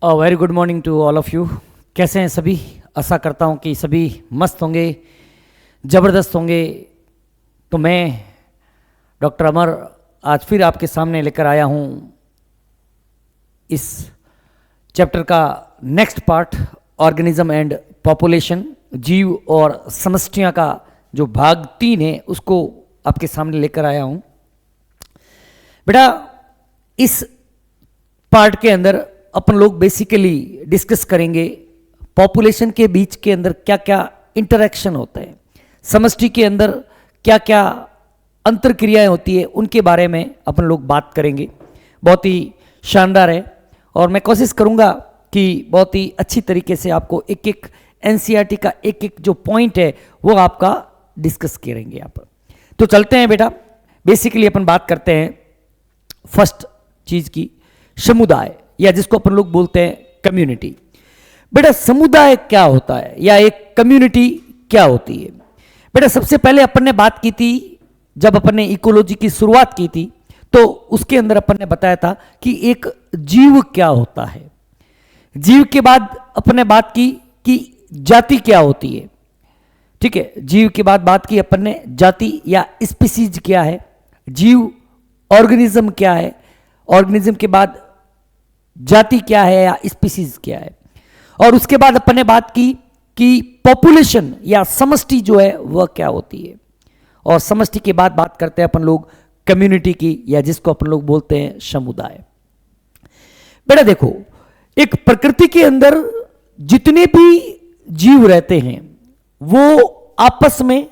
Very good morning to all of you. कैसे हैं सभी? आशा करता हूं कि सभी मस्त होंगे, ज़बरदस्त होंगे। तो मैं डॉक्टर अमर आज फिर आपके सामने लेकर आया हूं इस चैप्टर का next part, organism and population, जीव और समष्टियां का जो भाग 3 है उसको आपके सामने लेकर आया हूं। बेटा, इस पार्ट के अंदर अपन लोग बेसिकली डिस्कस करेंगे पॉपुलेशन के बीच के अंदर क्या क्या इंटरेक्शन होता है, समष्टि के अंदर क्या क्या अंतर क्रियाएं होती है, उनके बारे में अपन लोग बात करेंगे। बहुत ही शानदार है और मैं कोशिश करूंगा कि बहुत ही अच्छी तरीके से आपको एक एक एनसीईआरटी का एक एक जो पॉइंट है वो आपका डिस्कस करेंगे यहाँ पर। तो चलते हैं बेटा, बेसिकली अपन बात करते हैं फर्स्ट चीज की, समुदाय या जिसको अपन लोग बोलते हैं कम्युनिटी। बेटा, समुदाय क्या होता है या एक कम्युनिटी क्या होती है? बेटा, सबसे पहले अपन ने बात की थी, जब अपन ने इकोलॉजी की शुरुआत की थी तो उसके अंदर अपन ने बताया था कि एक जीव क्या होता है। जीव के बाद अपन ने बात की कि जाति क्या होती है। ठीक है, जीव के बाद बात की अपन ने जाति या स्पीसीज क्या है, जीव ऑर्गेनिज्म क्या है, ऑर्गेनिज्म के बाद जाति क्या है या स्पीसीज क्या है, और उसके बाद अपन ने बात की कि पॉपुलेशन या समष्टि जो है वह क्या होती है, और समष्टि के बाद बात करते हैं अपन लोग कम्युनिटी की या जिसको अपन लोग बोलते हैं समुदाय। बेटा देखो, एक प्रकृति के अंदर जितने भी जीव रहते हैं वो आपस में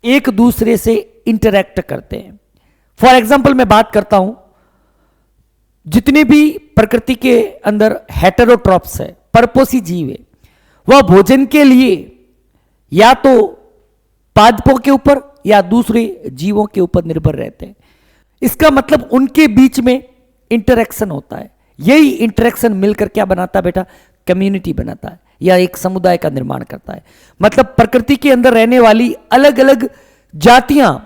एक दूसरे से इंटरैक्ट करते हैं। फॉर एग्जाम्पल मैं बात करता हूं, जितने भी प्रकृति के अंदर हेटेरोट्रॉप्स है, परपोषी जीव है, वह भोजन के लिए या तो पादपों के ऊपर या दूसरे जीवों के ऊपर निर्भर रहते हैं। इसका मतलब उनके बीच में इंटरेक्शन होता है। यही इंटरेक्शन मिलकर क्या बनाता है बेटा? कम्युनिटी बनाता है या एक समुदाय का निर्माण करता है। मतलब प्रकृति के अंदर रहने वाली अलग अलग जातियां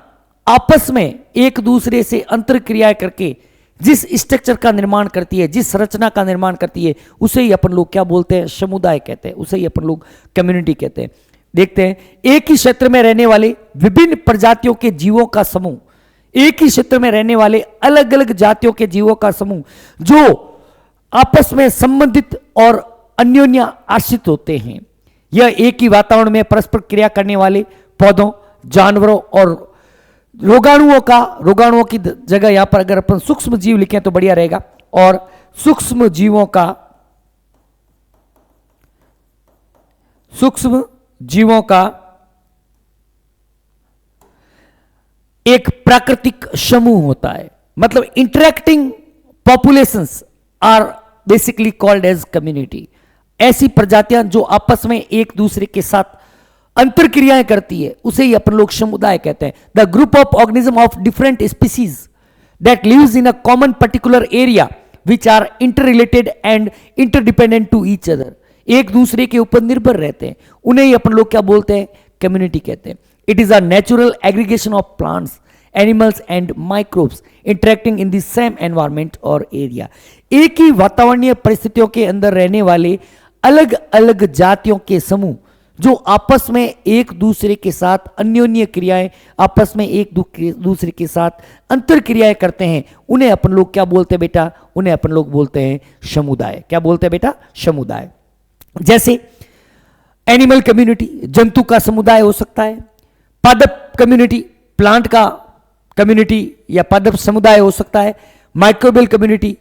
आपस में एक दूसरे से अंतर क्रियाएं करके जिस स्ट्रक्चर का निर्माण करती है, जिस संरचना का निर्माण करती है, उसे ही अपन लोग क्या बोलते हैं? समुदाय कहते हैं, उसे ही अपन लोग कम्युनिटी कहते हैं। देखते हैं, एक ही क्षेत्र में रहने वाले विभिन्न प्रजातियों के जीवों का समूह, एक ही क्षेत्र में रहने वाले अलग अलग जातियों के जीवों का समूह जो आपस में संबंधित और अन्योन्य आश्रित होते हैं। यह एक ही वातावरण में परस्पर क्रिया करने वाले पौधों, जानवरों और रोगाणुओं की जगह यहां पर अगर अपन सूक्ष्म जीव लिखें तो बढ़िया रहेगा, और सूक्ष्म जीवों का एक प्राकृतिक समूह होता है। मतलब interacting populations are basically called as community. ऐसी प्रजातियां जो आपस में एक दूसरे के साथ अंतर क्रियाएं करती है उसे ही अपन लोग समुदाय कहते हैं। The group of organism of different species that lives in a common particular area which are interrelated and interdependent to each other. एक दूसरे के ऊपर निर्भर रहते हैं, उन्हें ही अपन लोग क्या बोलते हैं? कम्युनिटी कहते हैं। It is a natural aggregation of plants, animals and microbes interacting in the same environment और एरिया। एक ही वातावरणीय परिस्थितियों के अंदर रहने वाले अलग अलग जातियों के समूह जो आपस में एक दूसरे के साथ अन्योन्य क्रियाएं, आपस में एक दूसरे के साथ अंतर क्रियाएं करते हैं, उन्हें अपन लोग क्या बोलते हैं बेटा? उन्हें अपन लोग बोलते हैं समुदाय। क्या बोलते हैं बेटा? समुदाय। जैसे एनिमल कम्युनिटी, जंतु का समुदाय हो सकता है। पादप कम्युनिटी, प्लांट का कम्युनिटी या पादप समुदाय हो सकता है। माइक्रोबियल कम्युनिटी,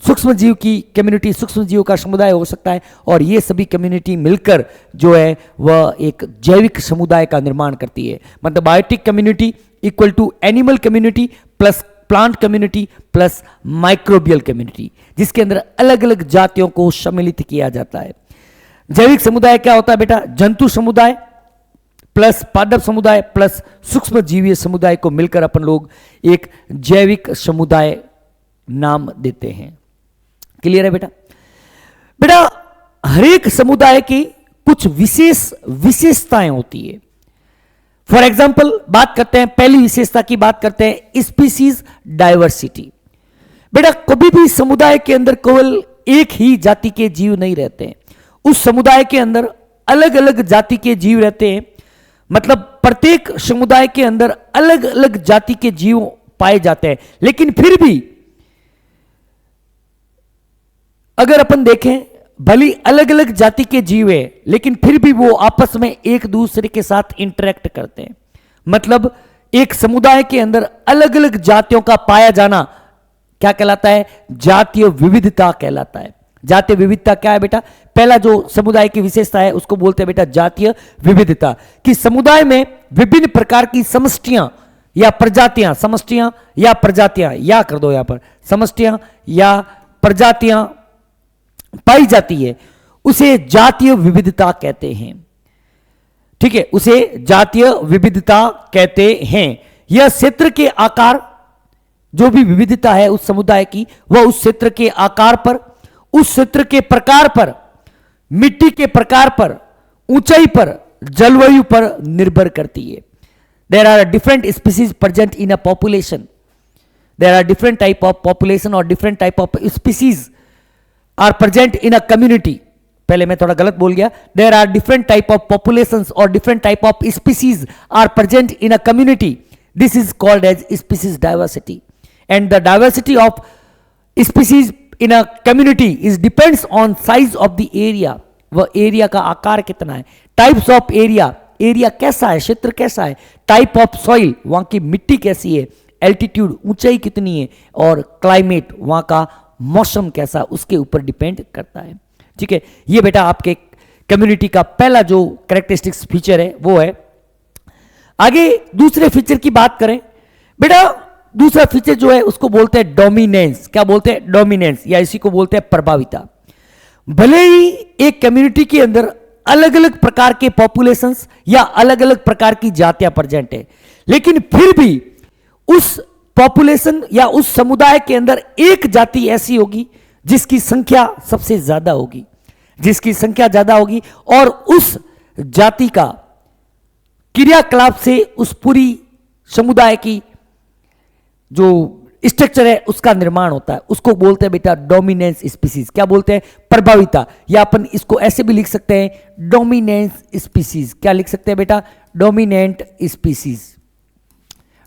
सूक्ष्म जीव की कम्युनिटी, सूक्ष्म जीव का समुदाय हो सकता है। और ये सभी कम्युनिटी मिलकर जो है वह एक जैविक समुदाय का निर्माण करती है। मतलब biotic community equal to animal community plus plant community plus microbial community, जिसके अंदर अलग अलग जातियों को सम्मिलित किया जाता है। जैविक समुदाय क्या होता है बेटा? जंतु समुदाय प्लस पादप समुदाय प्लस सूक्ष्म जीवीय समुदाय को मिलकर अपन लोग एक जैविक समुदाय नाम देते हैं। क्लियर है बेटा? बेटा, हरेक समुदाय की कुछ विशेषताएं होती है। फॉर एग्जाम्पल बात करते हैं, पहली विशेषता की बात करते हैं, स्पीसीज डाइवर्सिटी। बेटा, कभी भी समुदाय के अंदर केवल एक ही जाति के जीव नहीं रहते हैं, उस समुदाय के अंदर अलग अलग जाति के जीव रहते हैं। मतलब प्रत्येक समुदाय के अंदर अलग अलग जाति के जीव पाए जाते हैं, लेकिन फिर भी अगर अपन देखें, भली अलग अलग जाति के जीव है, लेकिन फिर भी वो आपस में एक दूसरे के साथ इंटरेक्ट करते हैं। मतलब एक समुदाय के अंदर अलग अलग जातियों का पाया जाना क्या कहलाता है? जातीय विविधता कहलाता है। जातीय विविधता क्या है बेटा? पहला जो समुदाय की विशेषता है उसको बोलते हैं बेटा जातीय विविधता, कि समुदाय में विभिन्न प्रकार की समष्टियां या प्रजातियां, समष्टियां या प्रजातियां, या कर दो यहां पर, समष्टियां या प्रजातियां पाई जाती है, उसे जातीय विविधता कहते हैं। ठीक है, उसे जातीय विविधता कहते हैं। यह क्षेत्र के आकार, जो भी विविधता है उस समुदाय की, वह उस क्षेत्र के आकार पर, उस क्षेत्र के प्रकार पर, मिट्टी के प्रकार पर, ऊंचाई पर, जलवायु पर निर्भर करती है। There are different species present in a population, there are different type of population और different type of species are present in a community. पहले मैं थोड़ा गलत बोल गया, there are different type of populations और different type of species are present in a community, this is called as species diversity. And the diversity of species in a community is depends on size of the area, वह area का आकार कितना है, types of area, area कैसा है, क्षेत्र कैसा है, टाइप ऑफ सॉइल, वहां की मिट्टी कैसी है, एल्टीट्यूड, ऊंचाई कितनी है, और क्लाइमेट, वहां का मौसम कैसा, उसके ऊपर डिपेंड करता है। ठीक है, ये बेटा आपके कम्युनिटी का पहला जो कैरेक्टरिस्टिक्स फीचर है वो है। आगे दूसरे फीचर की बात करें बेटा, दूसरा फीचर जो है उसको बोलते हैं डोमिनेंस। क्या बोलते हैं? डोमिनेंस, या इसी को बोलते हैं प्रभाविता। भले ही एक कम्युनिटी के अंदर अलग अलग प्रकार के पॉपुलेशंस या अलग अलग प्रकार की जातियां प्रेजेंट है, लेकिन फिर भी उस पॉपुलेशन या उस समुदाय के अंदर एक जाति ऐसी होगी जिसकी संख्या सबसे ज्यादा होगी, जिसकी संख्या ज्यादा होगी, और उस जाति का क्रियाकलाप से उस पूरी समुदाय की जो स्ट्रक्चर है उसका निर्माण होता है, उसको बोलते हैं बेटा डोमिनेंस स्पीसीज। क्या बोलते हैं? प्रभाविता, या अपन इसको ऐसे भी लिख सकते हैं डोमिनेंस स्पीसीज। क्या लिख सकते हैं बेटा? डोमिनेंट स्पीसीज,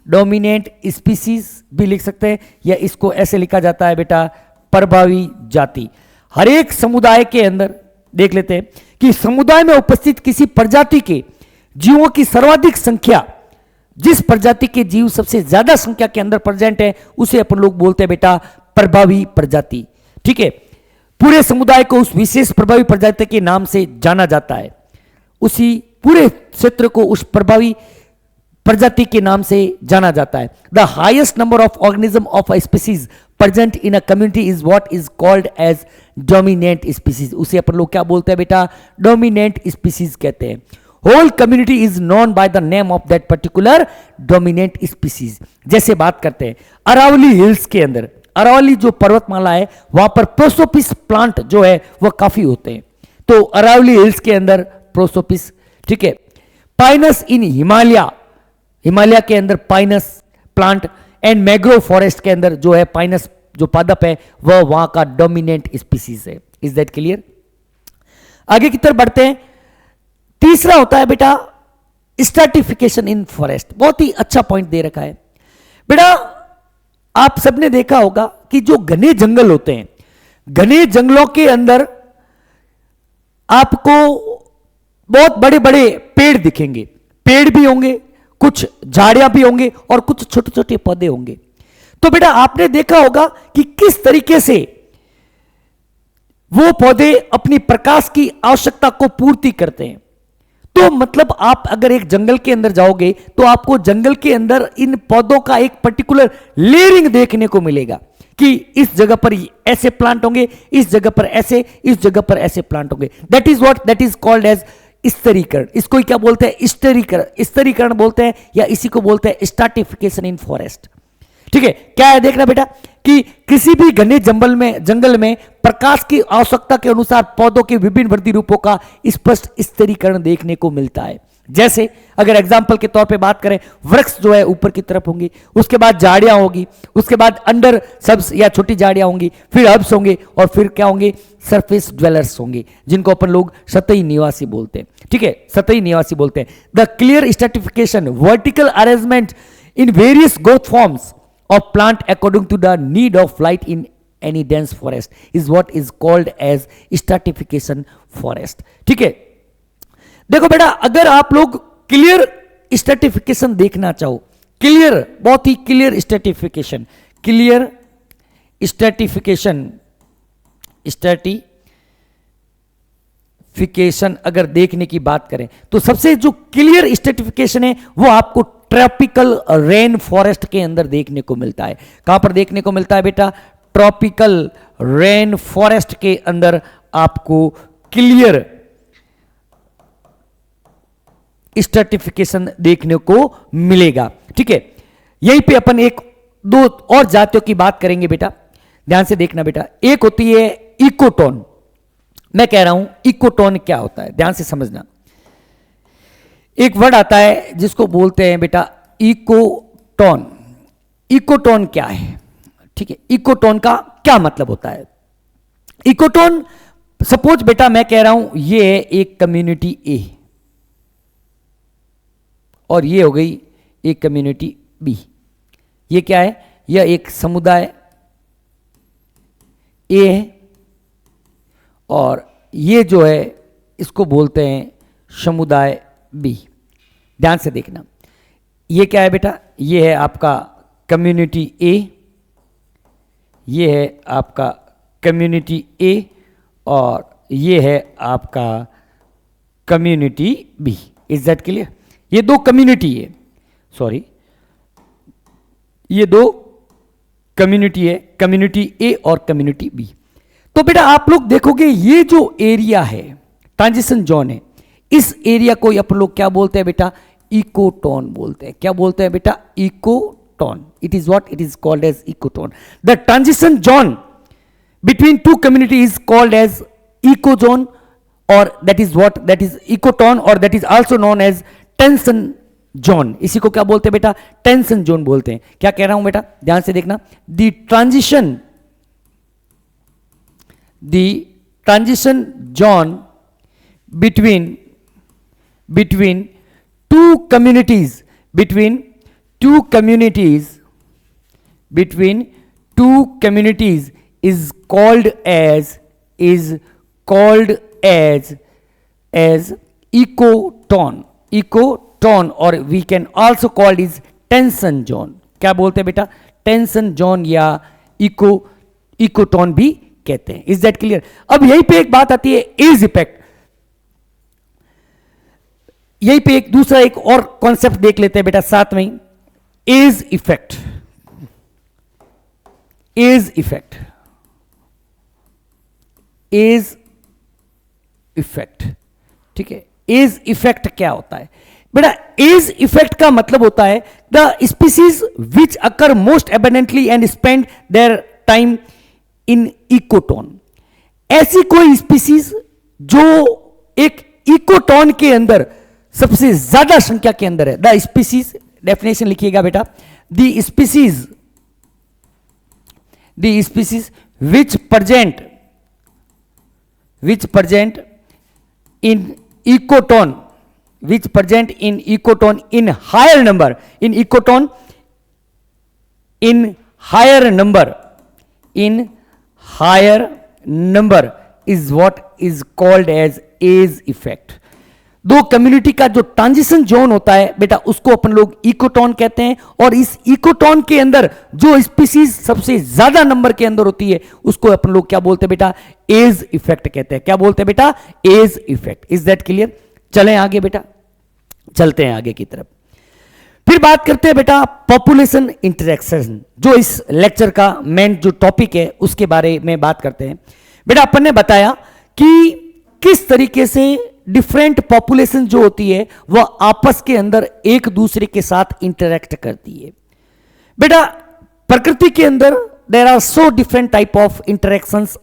डोमिनेंट स्पीसीज भी लिख सकते हैं, या इसको ऐसे लिखा जाता है बेटा प्रभावी जाति। हर एक समुदाय के अंदर देख लेते हैं कि समुदाय में उपस्थित किसी प्रजाति के जीवों की सर्वाधिक संख्या, जिस प्रजाति के जीव सबसे ज्यादा संख्या के अंदर प्रेजेंट है, उसे अपन लोग बोलते हैं बेटा प्रभावी प्रजाति। ठीक है, पूरे समुदाय को उस विशेष प्रभावी प्रजाति के नाम से जाना जाता है, उसी पूरे क्षेत्र को उस प्रभावी प्रजाति के नाम से जाना जाता है। The highest number of organism of a species present in a community is what is called as dominant species. उसे अपन लोग क्या बोलते हैं बेटा? डोमिनेंट स्पीसीज कहते हैं। Whole community is known by the name of that particular dominant species. जैसे बात करते हैं अरावली हिल्स के अंदर, अरावली जो पर्वतमाला है वहां पर प्रोसोपिस प्लांट जो है वह काफी होते हैं, तो अरावली हिल्स के अंदर प्रोसोपिस। ठीक है, पाइनस इन हिमालय, हिमालय के अंदर Pinus plant, and mangrove forest के अंदर जो है पाइनस जो पादप है वह वहां का डोमिनेंट स्पीसीज है। Is that clear? आगे की तरफ बढ़ते हैं। तीसरा होता है बेटा स्ट्रैटिफिकेशन इन फॉरेस्ट। बहुत ही अच्छा पॉइंट दे रखा है बेटा। आप सबने देखा होगा कि जो घने जंगल होते हैं, घने जंगलों के अंदर आपको बहुत बड़े बड़े पेड़ दिखेंगे, पेड़ भी होंगे, कुछ झाड़ियां भी होंगे, और कुछ छोटे छोटे पौधे होंगे। तो बेटा आपने देखा होगा कि किस तरीके से वो पौधे अपनी प्रकाश की आवश्यकता को पूर्ति करते हैं। तो मतलब आप अगर एक जंगल के अंदर जाओगे तो आपको जंगल के अंदर इन पौधों का एक पर्टिकुलर लेयरिंग देखने को मिलेगा कि इस जगह पर ऐसे प्लांट होंगे, इस जगह पर ऐसे, इस जगह पर ऐसे प्लांट होंगे। That is what that is called as स्तरीकरण। इसको क्या बोलते हैं? स्तरीकरण, स्तरीकरण बोलते हैं, या इसी को बोलते हैं स्ट्रैटिफिकेशन इन फॉरेस्ट। ठीक है, क्या है देखना बेटा कि किसी भी घने जंगल में प्रकाश की आवश्यकता के अनुसार पौधों के विभिन्न वृद्धि रूपों का स्पष्ट स्तरीकरण देखने को मिलता है। जैसे अगर एग्जाम्पल के तौर पे बात करें, वृक्ष जो है ऊपर की तरफ होंगे, उसके बाद झाड़ियां होगी, उसके बाद अंडर सब्स या छोटी झाड़ियां होंगी, फिर हर्ब्स होंगे और फिर क्या होंगे, सरफेस ड्वेलर्स होंगे, जिनको अपन लोग सतही निवासी बोलते हैं। ठीक है, सतही निवासी बोलते हैं। The clear stratification, vertical arrangement in various growth forms of plant according to the need of light in any dense forest is what is called as stratification forest. ठीक है, देखो बेटा, अगर आप लोग क्लियर स्ट्रैटिफिकेशन देखना चाहो, क्लियर, बहुत ही क्लियर स्ट्रैटिफिकेशन, क्लियर स्ट्रैटिफिकेशन अगर देखने की बात करें तो सबसे जो क्लियर स्ट्रैटिफिकेशन है वो आपको ट्रॉपिकल रेन फॉरेस्ट के अंदर देखने को मिलता है। कहां पर देखने को मिलता है बेटा? ट्रॉपिकल रेन फॉरेस्ट के अंदर आपको क्लियर स्ट्रैटिफिकेशन देखने को मिलेगा। ठीक है, यहीं पे अपन एक दो और जातियों की बात करेंगे बेटा, ध्यान से देखना बेटा। एक होती है इकोटोन। मैं कह रहा हूं इकोटोन क्या होता है, ध्यान से समझना। एक वर्ड आता है जिसको बोलते हैं बेटा इकोटोन। इकोटोन क्या है? ठीक है, इकोटोन का क्या मतलब होता है? इकोटोन, सपोज बेटा मैं कह रहा हूं ये है एक कम्युनिटी ए और ये हो गई एक कम्युनिटी बी। ये क्या है? यह एक समुदाय ए है और ये जो है इसको बोलते हैं समुदाय बी। ध्यान से देखना, ये क्या है बेटा? ये है आपका कम्युनिटी ए, ये है आपका कम्युनिटी ए और ये है आपका community B. Is that clear? ये दो कम्युनिटी है, सॉरी, ये दो कम्युनिटी है, कम्युनिटी ए और कम्युनिटी बी। तो बेटा आप लोग देखोगे ये जो एरिया है, ट्रांजिशन जोन है, इस एरिया को अपन लोग क्या बोलते हैं बेटा? इकोटोन बोलते हैं। क्या बोलते हैं बेटा? Ecotone. It is what? It is called as ecotone. The transition zone between two community is called as ecozone और that is what? That is ecotone और that is also known as tension zone. इसी को क्या बोलते हैं बेटा? Tension zone बोलते हैं। क्या कह रहा हूं बेटा? ध्यान से देखना। The transition zone between two communities between two communities is called as ecoton or we can also call it is tension zone। क्या बोलते हैं बेटा? टेंशन जोन या इकोटोन भी कहते हैं। Is that clear? अब यहीं पे एक बात आती है, एज इफेक्ट। यहीं पे एक दूसरा एक और कॉन्सेप्ट देख लेते हैं बेटा साथ में ही, edge effect. Edge effect, edge effect. ठीक है, एज इफेक्ट क्या होता है बेटा? एज इफेक्ट का मतलब होता है the species which occur most abundantly and spend their time in ecotone. ऐसी कोई स्पीसीज जो एक इकोटोन के अंदर सबसे ज्यादा संख्या के अंदर है। द स्पीसीज, डेफिनेशन लिखिएगा बेटा, the species which present in ecotone, in higher number, is what is called as age effect। दो कम्युनिटी का जो ट्रांजिशन जोन होता है बेटा उसको अपन लोग इकोटोन कहते हैं और इस इकोटोन के अंदर जो स्पीसीज सबसे ज्यादा नंबर के अंदर होती है उसको अपन लोग क्या बोलते हैं बेटा? एज इफेक्ट कहते हैं। क्या बोलते हैं बेटा? Edge effect. Is that clear? चलें आगे बेटा, चलते हैं आगे की तरफ। फिर बात करते हैं बेटा पॉपुलेशन इंटरेक्शन, जो इस लेक्चर का मेन जो टॉपिक है उसके बारे में बात करते हैं। बेटा अपन ने बताया कि किस तरीके से डिफरेंट पॉपुलेशन जो होती है वह आपस के अंदर एक दूसरे के साथ इंटरेक्ट करती है। बेटा प्रकृति के अंदर there are so different type of interactions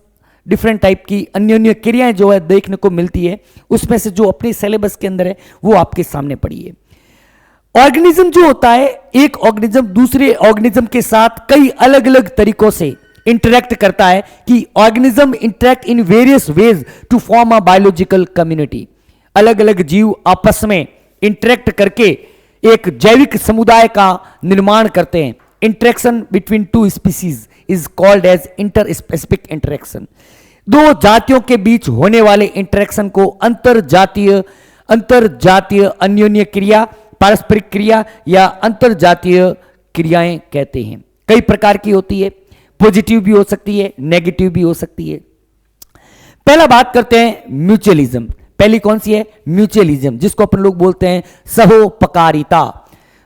different type की अन्योन्य क्रियाएं जो है देखने को मिलती है, उसमें से जो अपने सिलेबस के अंदर है वो आपके सामने पड़ी है। ऑर्गेनिज्म जो होता है, एक ऑर्गेनिज्म दूसरे ऑर्गेनिज्म के साथ कई अलग अलग तरीकों से इंटरेक्ट करता है कि organism interact in various ways to form a biological community. अलग अलग जीव आपस में इंटरेक्ट करके एक जैविक समुदाय का निर्माण करते हैं। Interaction between two species is called as interspecific interaction. दो जातियों के बीच होने वाले इंटरेक्शन को अंतरजातीय अन्योन्य क्रिया, पारस्परिक क्रिया या अंतरजातीय क्रियाएं कहते हैं। कई प्रकार की होती है, पॉजिटिव भी हो सकती है, नेगेटिव भी हो सकती है। पहला बात करते हैं म्यूचुअलिज्म। पहली कौन सी है? म्यूचुअलिज्म, जिसको अपन लोग बोलते हैं सहोपकारिता।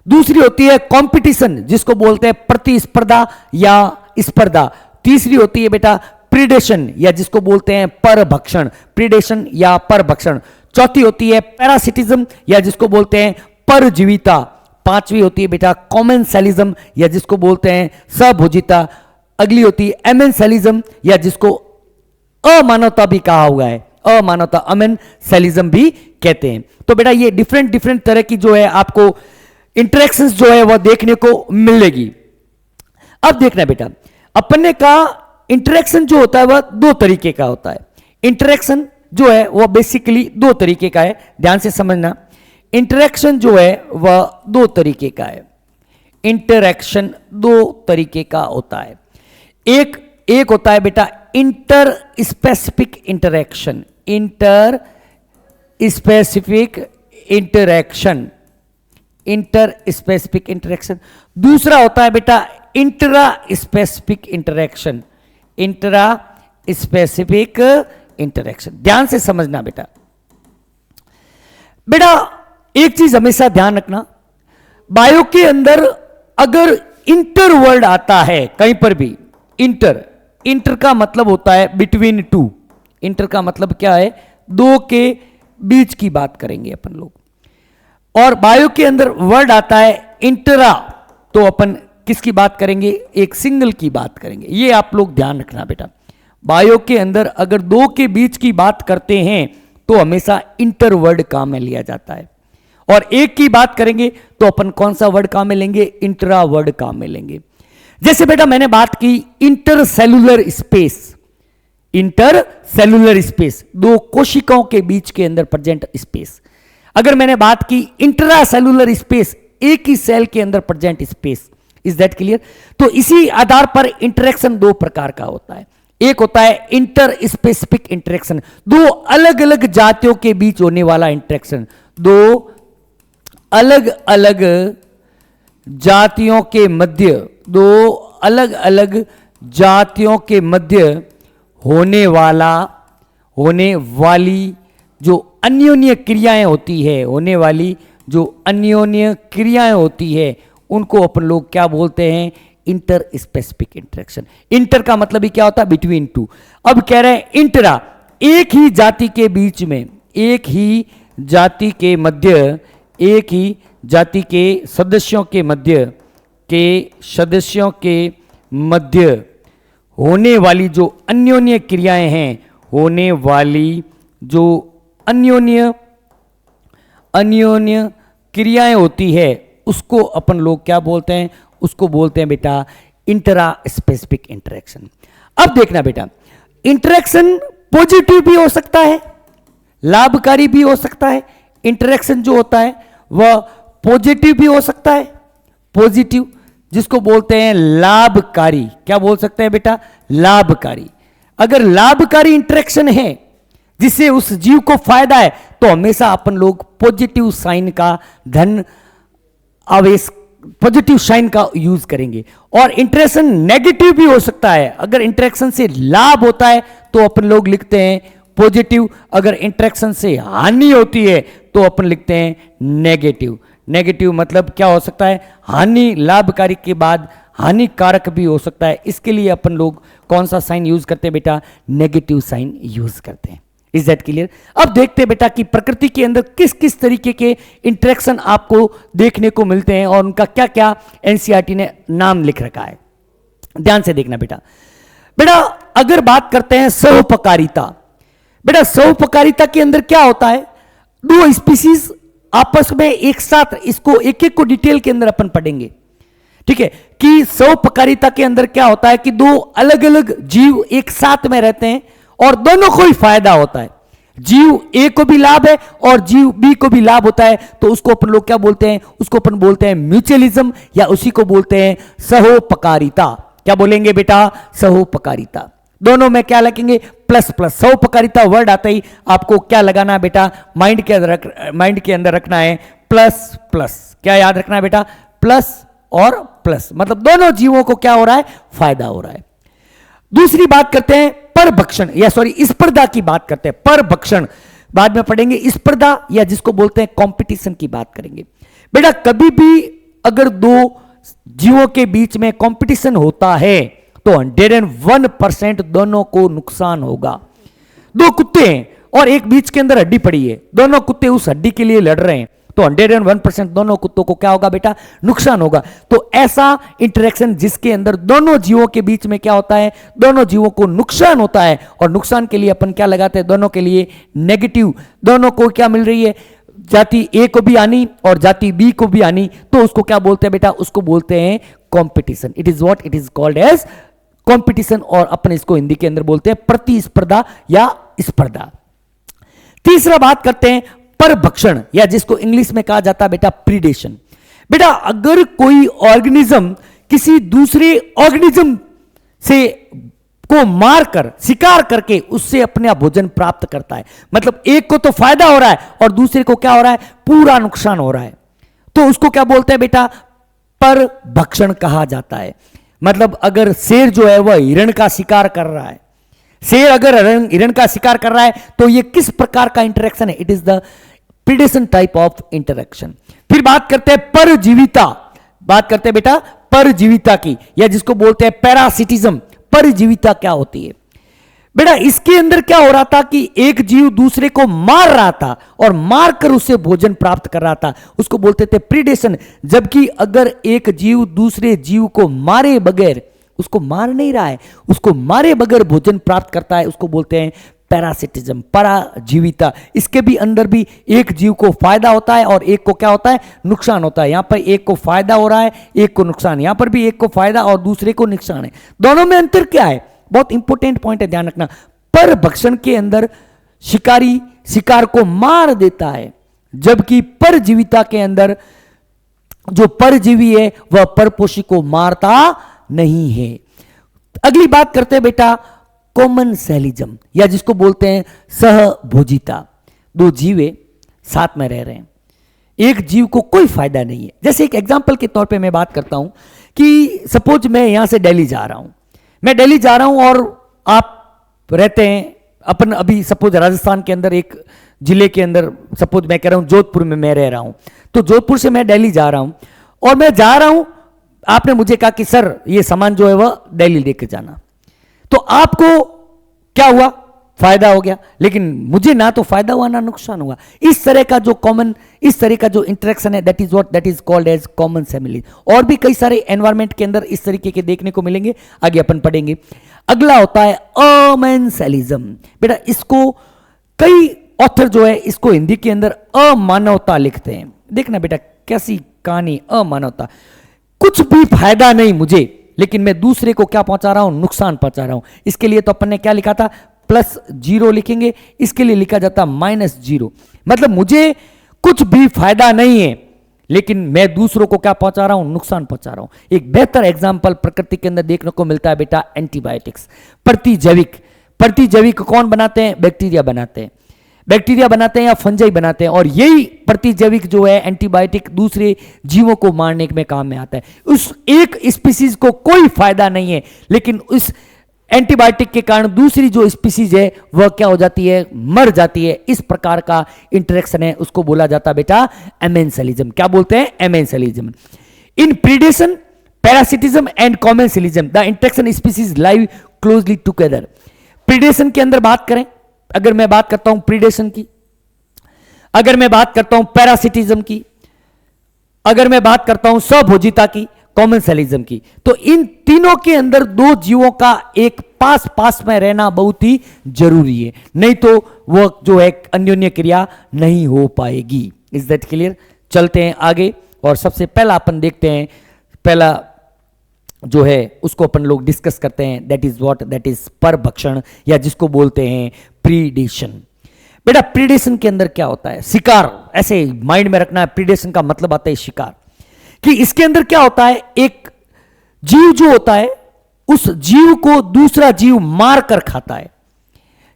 दूसरी होती है कंपटीशन, जिसको बोलते हैं प्रतिस्पर्धा या स्पर्धा। तीसरी होती है बेटा प्रीडेशन, या जिसको बोलते हैं परभक्षण, प्रीडेशन या परभक्षण। चौथी होती है पैरासिटिज्म, या जिसको बोलते हैं परजीविता। पांचवी होती है बेटा कॉमेंसलिज्म, या जिसको बोलते हैं सहभोजिता। अगली होती है एमेंसलिज्म, या जिसको अमानवता भी कहा हुआ है, अमानवता, अमेंसलिज्म भी कहते हैं। तो बेटा ये डिफरेंट तरह की जो है आपको इंटरेक्शंस जो है वह देखने को मिलेगी। अब देखना बेटा, अपन ने कहा इंटरेक्शन जो होता है वह दो तरीके का होता है। इंटरेक्शन जो है वह बेसिकली दो तरीके का है, ध्यान से समझना। इंटरेक्शन जो है वह दो तरीके का है। इंटरेक्शन दो तरीके का होता है। एक होता है बेटा inter specific interaction, inter specific interaction, inter specific interaction. दूसरा होता है बेटा intra specific interaction, intra specific interaction. ध्यान से समझना बेटा। बेटा एक चीज हमेशा ध्यान रखना, बायो के अंदर अगर इंटर वर्ड आता है कहीं पर भी, इंटर का मतलब होता है बिटवीन टू। इंटर का मतलब क्या है? दो के बीच की बात करेंगे अपन लोग। और बायो के अंदर वर्ड आता है इंटरा, तो अपन किसकी बात करेंगे? एक सिंगल की बात करेंगे। ये आप लोग ध्यान रखना बेटा। बायो के अंदर अगर दो के बीच की बात करते हैं तो हमेशा इंटर वर्ड काम में लिया जाता है, और एक की बात करेंगे तो अपन कौन सा वर्ड काम में लेंगे? इंट्रा वर्ड काम में लेंगे। जैसे बेटा मैंने बात की इंटरसेलुलर स्पेस, इंटरसेलुलर स्पेस, दो कोशिकाओं के बीच के अंदर प्रेजेंट स्पेस। अगर मैंने बात की इंट्रासेलुलर स्पेस, एक ही सेल के अंदर present space. Is that clear? तो इसी आधार पर इंटरेक्शन दो प्रकार का होता है। एक होता है इंटर स्पेसिफिक इंटरेक्शन, दो अलग अलग जातियों के बीच होने वाला इंटरेक्शन। दो अलग अलग जातियों के मध्य, दो अलग अलग जातियों के मध्य होने वाली जो अन्योन्य क्रियाएं होती है, होने वाली जो अन्योन्य क्रियाएं होती है, उनको अपन लोग क्या बोलते हैं? Inter specific interaction. इंटर का मतलब ही क्या होता है? Between two. अब कह रहे हैं इंटरा, एक ही जाति के बीच में, एक ही जाति के मध्य, एक ही जाति के सदस्यों के मध्य होने वाली जो अन्योन्य क्रियाएं हैं, होने वाली जो अन्योन्य क्रियाएं होती है, उसको अपन लोग क्या बोलते हैं? उसको बोलते हैं बेटा इंट्रा स्पेसिफिक इंटरेक्शन। अब देखना बेटा, इंटरेक्शन पॉजिटिव भी हो सकता है, लाभकारी भी हो सकता है। इंटरेक्शन जो होता है वह पॉजिटिव भी हो सकता है, पॉजिटिव, जिसको बोलते हैं लाभकारी। क्या बोल सकते हैं बेटा? लाभकारी। अगर लाभकारी इंटरेक्शन है जिससे उस जीव को फायदा है, तो हमेशा अपन लोग पॉजिटिव साइन का धन आवेश, पॉजिटिव साइन का यूज करेंगे। और इंटरेक्शन नेगेटिव भी हो सकता है। अगर इंटरेक्शन से लाभ होता है तो अपन लोग लिखते हैं पॉजिटिव, अगर इंटरेक्शन से हानि होती है तो अपन लिखते हैं नेगेटिव। नेगेटिव मतलब क्या हो सकता है? हानि, लाभकारी के बाद हानिकारक भी हो सकता है। इसके लिए अपन लोग कौन सा साइन यूज करते हैं बेटा? नेगेटिव साइन यूज करते हैं। Is that clear? अब देखते हैं बेटा कि प्रकृति के अंदर किस किस तरीके के इंटरेक्शन आपको देखने को मिलते हैं और उनका क्या क्या एनसीईआरटी ने नाम लिख रखा है। ध्यान से देखना बेटा। बेटा अगर बात करते हैं सहोपकारिता, बेटा सहोपकारिता के अंदर क्या होता है, दो स्पीसीज आपस में एक साथ, इसको एक एक को डिटेल के अंदर अपन पढ़ेंगे, ठीक है, कि सहोपकारिता के अंदर क्या होता है कि दो अलग अलग जीव एक साथ में रहते हैं और दोनों को ही फायदा होता है, जीव ए को भी लाभ है और जीव बी को भी लाभ होता है, तो उसको अपन लोग क्या बोलते हैं, उसको अपन बोलते हैं म्यूचुअलिज्म, या उसी को बोलते हैं सहोपकारिता। क्या बोलेंगे बेटा, सहोपकारिता। दोनों में क्या लगेंगे, प्लस प्लस। सहोपकारिता वर्ड आता ही आपको क्या लगाना है बेटा, माइंड के अंदर रखना है प्लस प्लस। क्या याद रखना है बेटा, प्लस और प्लस, मतलब दोनों जीवों को क्या हो रहा है, फायदा हो रहा है। दूसरी बात करते हैं परभक्षण, या सॉरी स्पर्धा की बात करते हैं, परभक्षण बाद में पढ़ेंगे, स्पर्धा या जिसको बोलते हैं कंपटीशन की बात करेंगे। बेटा कभी भी अगर दो जीवों के बीच में कंपटीशन होता है तो 101% दोनों को नुकसान होगा। दो कुत्ते हैं और एक बीच के अंदर हड्डी पड़ी है, दोनों कुत्ते उस हड्डी के लिए लड़ रहे हैं, तो 101% दोनों कुत्तों को क्या होगा बेटा, नुकसान होगा। तो ऐसा इंटरेक्शन जिसके अंदर दोनों जीवों के बीच में क्या होता है, दोनों जीवों को नुकसान होता है, और नुकसान के लिए अपन क्या लगाते हैं, दोनों के लिए नेगेटिव, दोनों को क्या मिल रही है, जाति ए को भी आनी और जाति बी को भी आनी, तो उसको क्या बोलते हैं बेटा, उसको बोलते हैं competition. It is what it is called as competition, और अपन इसको हिंदी के अंदर बोलते हैं प्रतिस्पर्धा या स्पर्धा। तीसरा बात करते हैं परभक्षण, या जिसको इंग्लिश में कहा जाता है बेटा प्रीडेशन। बेटा अगर कोई ऑर्गेनिज्म किसी दूसरे ऑर्गेनिज्म से को मारकर, शिकार करके उससे अपना भोजन प्राप्त करता है, मतलब एक को तो फायदा हो रहा है और दूसरे को क्या हो रहा है, पूरा नुकसान हो रहा है, तो उसको क्या बोलते हैं बेटा, परभक्षण कहा जाता है। मतलब अगर शेर जो है वह हिरण का शिकार कर रहा है, शेर अगर हिरण का शिकार कर रहा है तो ये किस प्रकार का इंटरेक्शन है, it is the predation type of interaction. फिर बात करते हैं परजीविता, बात करते हैं बेटा परजीविता की, या जिसको बोलते हैं पैरासिटिज्म। परजीविता क्या होती है बेटा, इसके अंदर क्या हो रहा था कि एक जीव दूसरे को मार रहा था और मारकर उससे भोजन प्राप्त कर रहा था, उसको बोलते थे प्रीडेशन। जबकि अगर एक जीव दूसरे जीव को मारे बगैर, उसको मार नहीं रहा है, उसको मारे बगैर भोजन प्राप्त करता है, उसको बोलते हैं पैरासिटिज्म, पराजीविता। इसके भी अंदर भी एक जीव को फायदा होता है और एक को क्या होता है, नुकसान होता है। यहां पर एक को फायदा हो रहा है, एक को नुकसान, यहां पर भी एक को फायदा और दूसरे को नुकसान है। दोनों में अंतर क्या है, बहुत इंपॉर्टेंट पॉइंट है, ध्यान रखना। परभक्षण के अंदर शिकारी शिकार को मार देता है, जबकि परजीविता के अंदर जो परजीवी है वह परपोषी को मारता नहीं है। अगली बात करते हैं बेटा कॉमनसेलिज्म, या जिसको बोलते हैं सहभोजिता। दो जीवे साथ में रह रहे हैं, एक जीव को कोई फायदा नहीं है। जैसे एक एग्जांपल के तौर पे मैं बात करता हूं कि सपोज मैं यहां से दिल्ली जा रहा हूं, मैं दिल्ली जा रहा हूं और आप रहते हैं अपन अभी सपोज राजस्थान के अंदर एक जिले के अंदर, सपोज मैं कह रहा हूं जोधपुर में मैं रह रहा हूं, तो जोधपुर से मैं दिल्ली जा रहा हूं और मैं जा रहा हूं, आपने मुझे कहा कि सर ये सामान जो है वह दिल्ली लेके जाना, तो आपको क्या हुआ, फायदा हो गया, लेकिन मुझे ना तो फायदा हुआ ना नुकसान हुआ। इस तरह का जो कॉमन, इस तरह का जो इंटरेक्शन है, that is what that is called as common family. और भी कई सारे एनवायरमेंट के अंदर इस तरीके के देखने को मिलेंगे, आगे अपन पढ़ेंगे। अगला होता है अमेंसलिज्म। बेटा इसको कई ऑथर जो है इसको हिंदी के अंदर अमानवता लिखते हैं। देखना बेटा कैसी कहानी, अमानवता, कुछ भी फायदा नहीं मुझे, लेकिन मैं दूसरे को क्या पहुंचा रहा हूं, नुकसान पहुंचा रहा हूं। इसके लिए तो अपन ने क्या लिखा था, +0 लिखेंगे, इसके लिए लिखा जाता -0। मतलब मुझे कुछ भी फायदा नहीं है, लेकिन मैं दूसरों को क्या पहुंचा रहा हूं, नुकसान पहुंचा रहा हूं। एक बेहतर एग्जांपल प्रकृति के अंदर देखने को मिलता है बेटा एंटीबायोटिक्स, प्रतिजैविक। प्रतिजैविक कौन बनाते हैं, बैक्टीरिया बनाते हैं, बैक्टीरिया बनाते हैं या फंजाई बनाते हैं, और यही प्रतिजैविक जो है एंटीबायोटिक दूसरे जीवों को मारने में काम में आता है। उस एक स्पीसीज को कोई फायदा नहीं है, लेकिन उस एंटीबायोटिक के कारण दूसरी जो स्पीसीज है वह क्या हो जाती है, मर जाती है। इस प्रकार का इंटरेक्शन है, उसको बोला जाता है बेटा एमेंसलिज्म। क्या बोलते हैं, amensalism. In predation, parasitism and commensalism the interaction species live closely together. Predation के अंदर बात करें, अगर मैं बात करता हूं प्रीडेशन की, अगर मैं बात करता हूं पैरासिटिज्म की, अगर मैं बात करता हूं सहभोजिता की, कॉमेंसलिज्म की। तो इन तीनों के अंदर दो जीवों का एक पास पास में रहना बहुत ही जरूरी है, नहीं तो वह जो है अन्योन्य क्रिया नहीं हो पाएगी। Is that clear? चलते हैं आगे और सबसे पहला अपन देखते हैं, पहला जो है उसको अपन लोग डिस्कस करते हैं, that is what, that is परभक्षण, या जिसको बोलते हैं प्रीडेशन। बेटा प्रीडेशन के अंदर क्या होता है? शिकार, ऐसे माइंड में रखना है, प्रीडेशन का मतलब आता है शिकार। कि इसके अंदर क्या होता है, एक जीव जो होता है उस जीव को दूसरा जीव मार कर खाता है।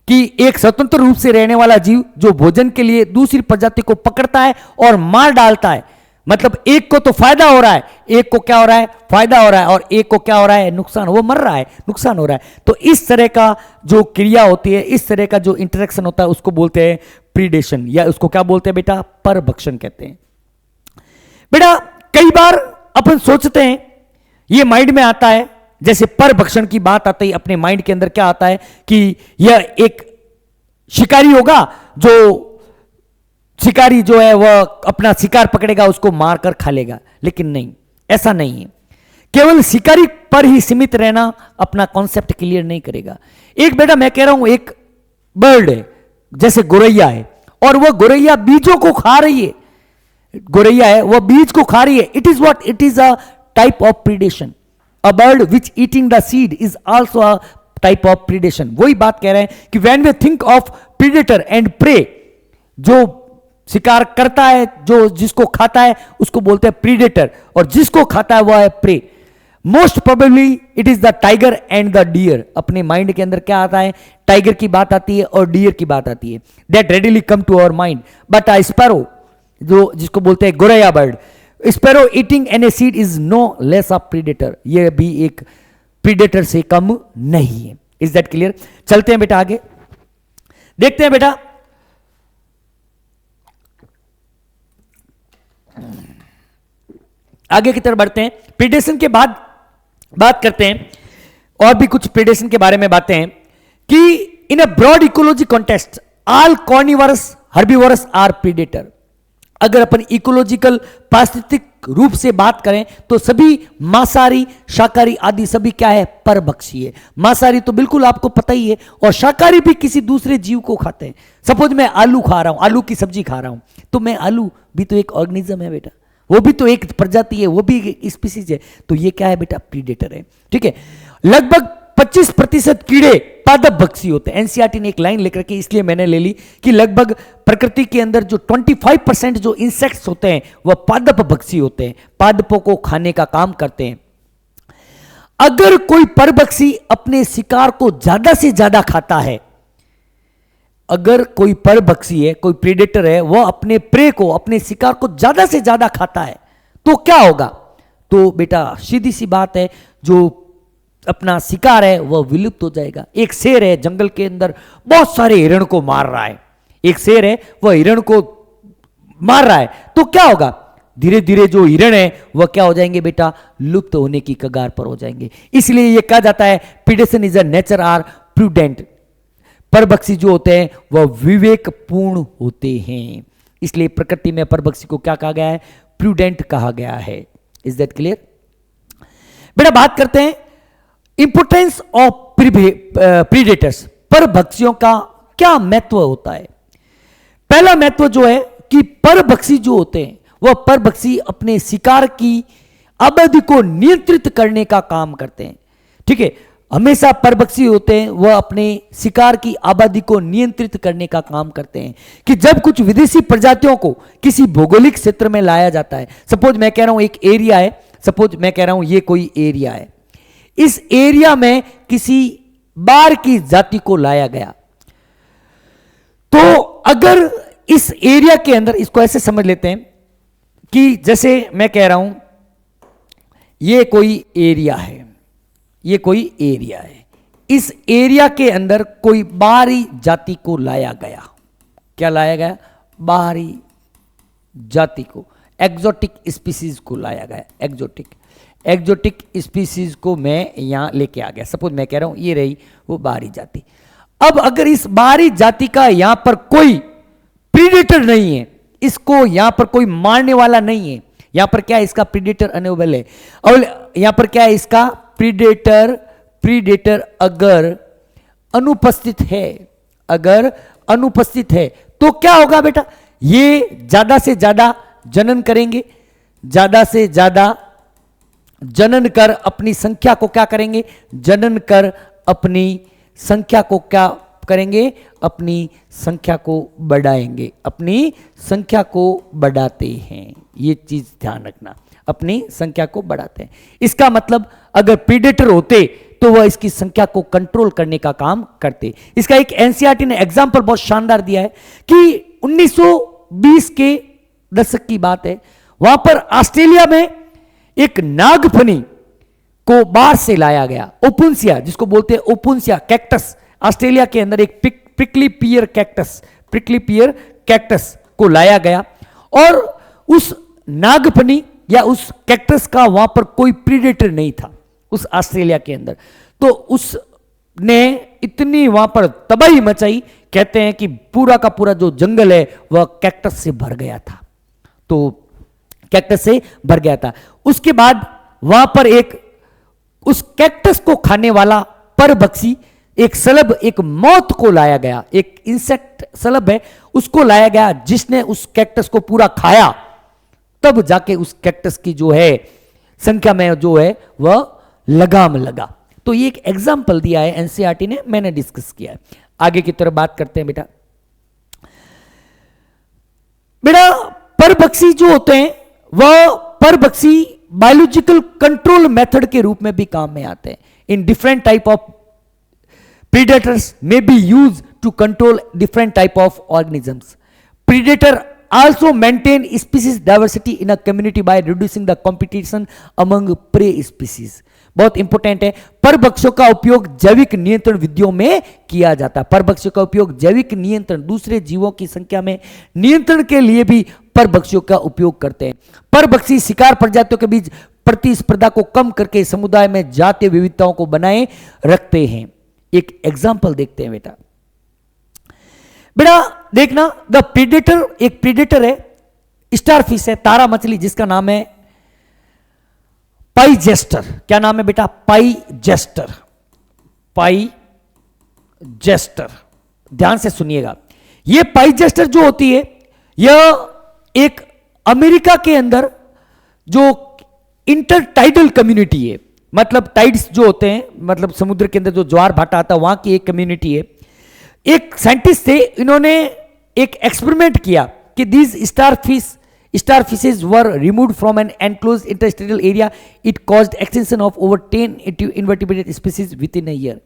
कि एक स्वतंत्र रूप से रहने वाला जीव जो भोजन के लिए दूसरी प्रजाति को पकड़ता है और मार डालता है, मतलब एक को तो फायदा हो रहा है, एक को क्या हो रहा है, फायदा हो रहा है, और एक को क्या हो रहा है, नुकसान, वो मर रहा है, नुकसान हो रहा है। तो इस तरह का जो क्रिया होती है, इस तरह का जो इंटरेक्शन होता है उसको बोलते हैं प्रीडेशन, या उसको क्या बोलते हैं बेटा, परभक्षण कहते हैं। बेटा कई बार अपन सोचते हैं, ये माइंड में आता है, जैसे परभक्षण की बात आती है अपने माइंड के अंदर क्या आता है कि यह एक शिकारी होगा, जो शिकारी जो है वह अपना शिकार पकड़ेगा, उसको मारकर खा लेगा। लेकिन नहीं, ऐसा नहीं है। केवल शिकारी पर ही सीमित रहना अपना कॉन्सेप्ट क्लियर नहीं करेगा। एक बेटा मैं कह रहा हूं, एक बर्ड है, जैसे गोरैया है, और वह गोरैया बीजों को खा रही है, गोरैया है वह बीज को खा रही है। It is what, it is a type of predation. A bird which eating the seed is also a type of predation. वही बात कह रहे हैं कि when we think of predator and prey, जो शिकार करता है, जो जिसको खाता है उसको बोलते हैं प्रीडेटर, और जिसको खाता है वह है prey. Most probably it is the tiger and the deer. अपने माइंड के अंदर क्या आता है, टाइगर की बात आती है और डियर की बात आती है, that readily come to our mind. But a sparrow, जो जिसको बोलते हैं गोरैया bird, sparrow eating any seed is no less of predator. यह भी एक प्रीडेटर से कम नहीं है। Is that clear? चलते हैं बेटा आगे, देखते हैं बेटा आगे की तरफ बढ़ते हैं। प्रीडेशन के बाद बात करते हैं और भी कुछ प्रीडेशन के बारे में बातें हैं कि in a broad ecology context all carnivores herbivores are predator. अगर अपन इकोलॉजिकल पारिस्थितिक रूप से बात करें तो सभी मांसाहारी, शाकाहारी आदि सभी क्या है, परभक्षी है। मांसाहारी तो बिल्कुल आपको पता ही है, और शाकाहारी भी किसी दूसरे जीव को खाते हैं। सपोज मैं आलू खा रहा हूं, आलू की सब्जी खा रहा हूं, तो मैं आलू भी तो एक ऑर्गेनिज्म है बेटा, वो भी तो एक प्रजाति है, वो भी एक स्पीसीज है। तो ये क्या है बेटा, प्रीडेटर है। ठीक है, लगभग 25% कीड़े पादप भक्षी होते हैं। एनसीईआरटी ने एक लाइन लेकर के इसलिए मैंने ले ली कि लगभग प्रकृति के अंदर जो 25% जो इंसेक्ट्स होते हैं वह पादप भक्षी होते हैं, पादपों को खाने का काम करते हैं। अगर कोई परभक्षी अपने शिकार को ज्यादा से ज्यादा खाता है, अगर कोई परभक्षी है, कोई प्रीडेटर है, वह अपने प्रे को, अपने शिकार को ज्यादा से ज्यादा खाता है, तो क्या होगा? तो बेटा सीधी सी बात है, जो अपना शिकार है वह विलुप्त हो जाएगा। एक शेर है जंगल के अंदर, बहुत सारे हिरण को मार रहा है, एक शेर है वह हिरण को मार रहा है, तो क्या होगा? धीरे धीरे जो हिरण है वह क्या हो जाएंगे बेटा, लुप्त होने की कगार पर हो जाएंगे। इसलिए यह कहा जाता है predation is a nature are prudent. परभक्षी जो होते हैं वह विवेकपूर्ण होते हैं, इसलिए प्रकृति में परभक्षी को क्या कहा गया है, प्रूडेंट कहा गया है। Is that clear? बेटा बात करते हैं इंपोर्टेंस ऑफ प्रीडेटर्स। परभक्षियों का क्या महत्व होता है? पहला महत्व जो है कि परभक्षी जो होते हैं वह परभक्षी अपने शिकार की आबादी को नियंत्रित करने का काम करते हैं। ठीक है, हमेशा परभक्षी होते हैं वह अपने शिकार की आबादी को नियंत्रित करने का काम करते हैं। कि जब कुछ विदेशी प्रजातियों को किसी भौगोलिक क्षेत्र में लाया जाता है, सपोज मैं कह रहा हूं एक एरिया है, सपोज मैं कह रहा हूं ये कोई एरिया है, इस एरिया में किसी बार की जाति को लाया गया, तो अगर इस एरिया के अंदर, इसको ऐसे समझ लेते हैं कि जैसे मैं कह रहा हूं ये कोई एरिया है, ये कोई एरिया है, इस एरिया के अंदर कोई बाहरी जाति को लाया गया। क्या लाया गया? बाहरी जाति को, एक्सोटिक स्पीसीज को लाया गया। एक्सोटिक स्पीसीज को मैं यहां लेके आ गया। सपोज मैं कह रहा हूं ये रही वो बाहरी जाति। अब अगर इस बाहरी जाति का यहां पर कोई प्रीडेटर नहीं है, इसको यहां पर कोई मारने वाला नहीं है, यहां पर क्या है, इसका प्रीडेटर अनेबल है, और यहां पर क्या है, इसका प्रीडेटर अगर अनुपस्थित है, अगर अनुपस्थित है तो क्या होगा बेटा, ये ज्यादा से ज्यादा जनन करेंगे, ज्यादा से ज्यादा जनन कर अपनी संख्या को क्या करेंगे, जनन कर अपनी संख्या को क्या करेंगे, अपनी संख्या को बढ़ाएंगे, अपनी संख्या को बढ़ाते हैं। ये चीज ध्यान रखना, अपनी संख्या को बढ़ाते हैं। इसका मतलब अगर प्रीडेटर होते तो वह इसकी संख्या को कंट्रोल करने का काम करते। इसका एक एनसीईआरटी ने एग्जाम्पल बहुत शानदार दिया है कि 1920 के दशक की बात है, वहां पर ऑस्ट्रेलिया में एक नागफनी को बाहर से लाया गया, ओपुंसिया जिसको बोलते हैं, ओपुंसिया कैक्टस, ऑस्ट्रेलिया के अंदर एक प्रिकली पियर कैक्टस को लाया गया, और उस नागफनी या उस कैक्टस का वहां पर कोई प्रीडेटर नहीं था उस ऑस्ट्रेलिया के अंदर, तो उसने इतनी वहां पर तबाही मचाई, कहते हैं कि पूरा का पूरा जो जंगल है वह कैक्टस से भर गया था, तो कैक्टस से भर गया था। उसके बाद वहां पर एक उस कैक्टस को खाने वाला परभक्षी एक सलब, एक मौत को लाया गया, एक इंसेक्ट सलब है उसको लाया गया, जिसने उस कैक्टस को पूरा खाया, तब जाके उस कैक्टस की जो है संख्या में जो है वह लगाम लगा। तो ये एक एग्जाम्पल दिया है एनसीईआरटी ने, मैंने डिस्कस किया है। आगे की तरफ बात करते हैं बेटा। परभक्षी जो होते हैं वह परभक्षी बायोलॉजिकल कंट्रोल मेथड के रूप में भी काम में आते हैं। In different type of predators may be used to control different type of organisms. Predator also maintain species diversity in a community by reducing the competition among prey species. बहुत important है, परभक्षियों का उपयोग जैविक नियंत्रण विधियों में किया जाता है। परभक्षियों का उपयोग जैविक नियंत्रण, दूसरे जीवों की संख्या में नियंत्रण के लिए भी परभक्षियों का उपयोग करते हैं। परभक्षी शिकार प्रजातियों के बीच प्रतिस्पर्धा को कम करके समुदाय में जातीय विविधताओं को बनाए रखते हैं। एक एग्जाम्पल देखते हैं बेटा। देखना, द प्रीडेटर, एक प्रीडेटर है, स्टारफिश है, तारा मछली, जिसका नाम है पाइजेस्टर। क्या नाम है बेटा? पाइजेस्टर। पाइजेस्टर, ध्यान से सुनिएगा। यह पाइजेस्टर जो होती है, यह एक अमेरिका के अंदर जो इंटरटाइडल कम्युनिटी है, मतलब टाइड्स जो होते हैं, मतलब समुद्र के अंदर जो ज्वार भाटा आता है, वहां की एक कम्युनिटी है। एक साइंटिस्ट थे, इन्होंने एक एक्सपेरिमेंट किया कि these starfishes were removed from an enclosed intertidal area, it caused extinction of over 10 invertebrate species within a year.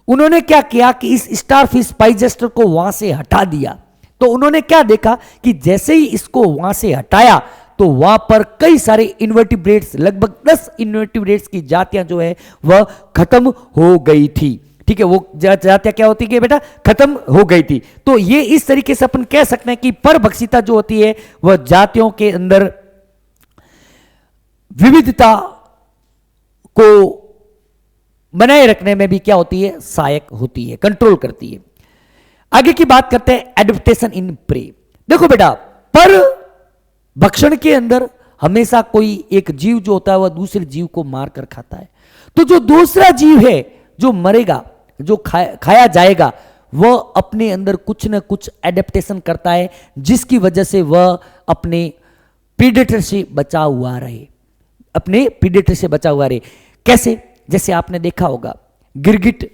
उन्होंने क्या किया कि इस स्टारफिश पाइजेस्टर को वहां से हटा दिया। तो उन्होंने क्या देखा कि जैसे ही इसको वहां से हटाया तो वहां पर कई सारे इन्वर्टिब्रेट्स, लगभग 10 इन्वर्टिब्रेट्स की जातियां जो है वह खत्म हो गई थी। ठीक है, वो जातियां क्या होती है बेटा? खत्म हो गई थी। तो ये इस तरीके से अपन कह सकते हैं कि परभक्षिता जो होती है वह जातियों के अंदर विविधता को बनाए रखने में भी क्या होती है? सहायक होती है, कंट्रोल करती है। आगे की बात करते हैं एडेप्टेशन इन प्रे। देखो बेटा, पर भक्षण के अंदर हमेशा कोई एक जीव जो होता है वह दूसरे जीव को मार कर खाता है। तो जो दूसरा जीव है जो मरेगा, जो खाया जाएगा, वह अपने अंदर कुछ न कुछ एडेप्टेशन करता है, जिसकी वजह से वह अपने प्रीडेटर से बचा हुआ रहे, अपने प्रीडेटर से बचा हुआ रहे। कैसे? जैसे आपने देखा होगा, गिरगिट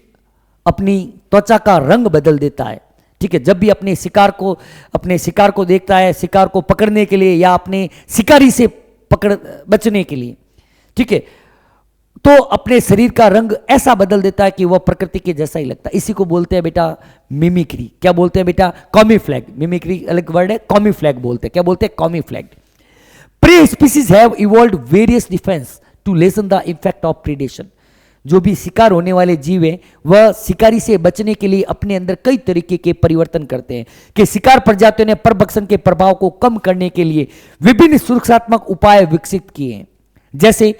अपनी त्वचा का रंग बदल देता है। ठीक है, जब भी अपने शिकार को देखता है, शिकार को पकड़ने के लिए या अपने शिकारी से बचने के लिए, ठीक है, तो अपने शरीर का रंग ऐसा बदल देता है कि वह प्रकृति के जैसा ही लगता है। इसी को बोलते हैं बेटा मिमिक्री। क्या बोलते हैं बेटा? कॉमीफ्लैग। मिमिक्री अलग वर्ड है, कॉमीफ्लैग बोलते हैं। क्या बोलते हैं? Camouflage. Prey species have evolved various defence to lessen the effect of predation. जो भी शिकार होने वाले जीव हैं वह शिकारी से बचने के लिए अपने अंदर कई तरीके के परिवर्तन करते हैं कि शिकार प्रजातियों ने परभक्षण के प्रभाव को कम करने के लिए विभिन्न सुरक्षात्मक उपाय विकसित किए हैं। जैसे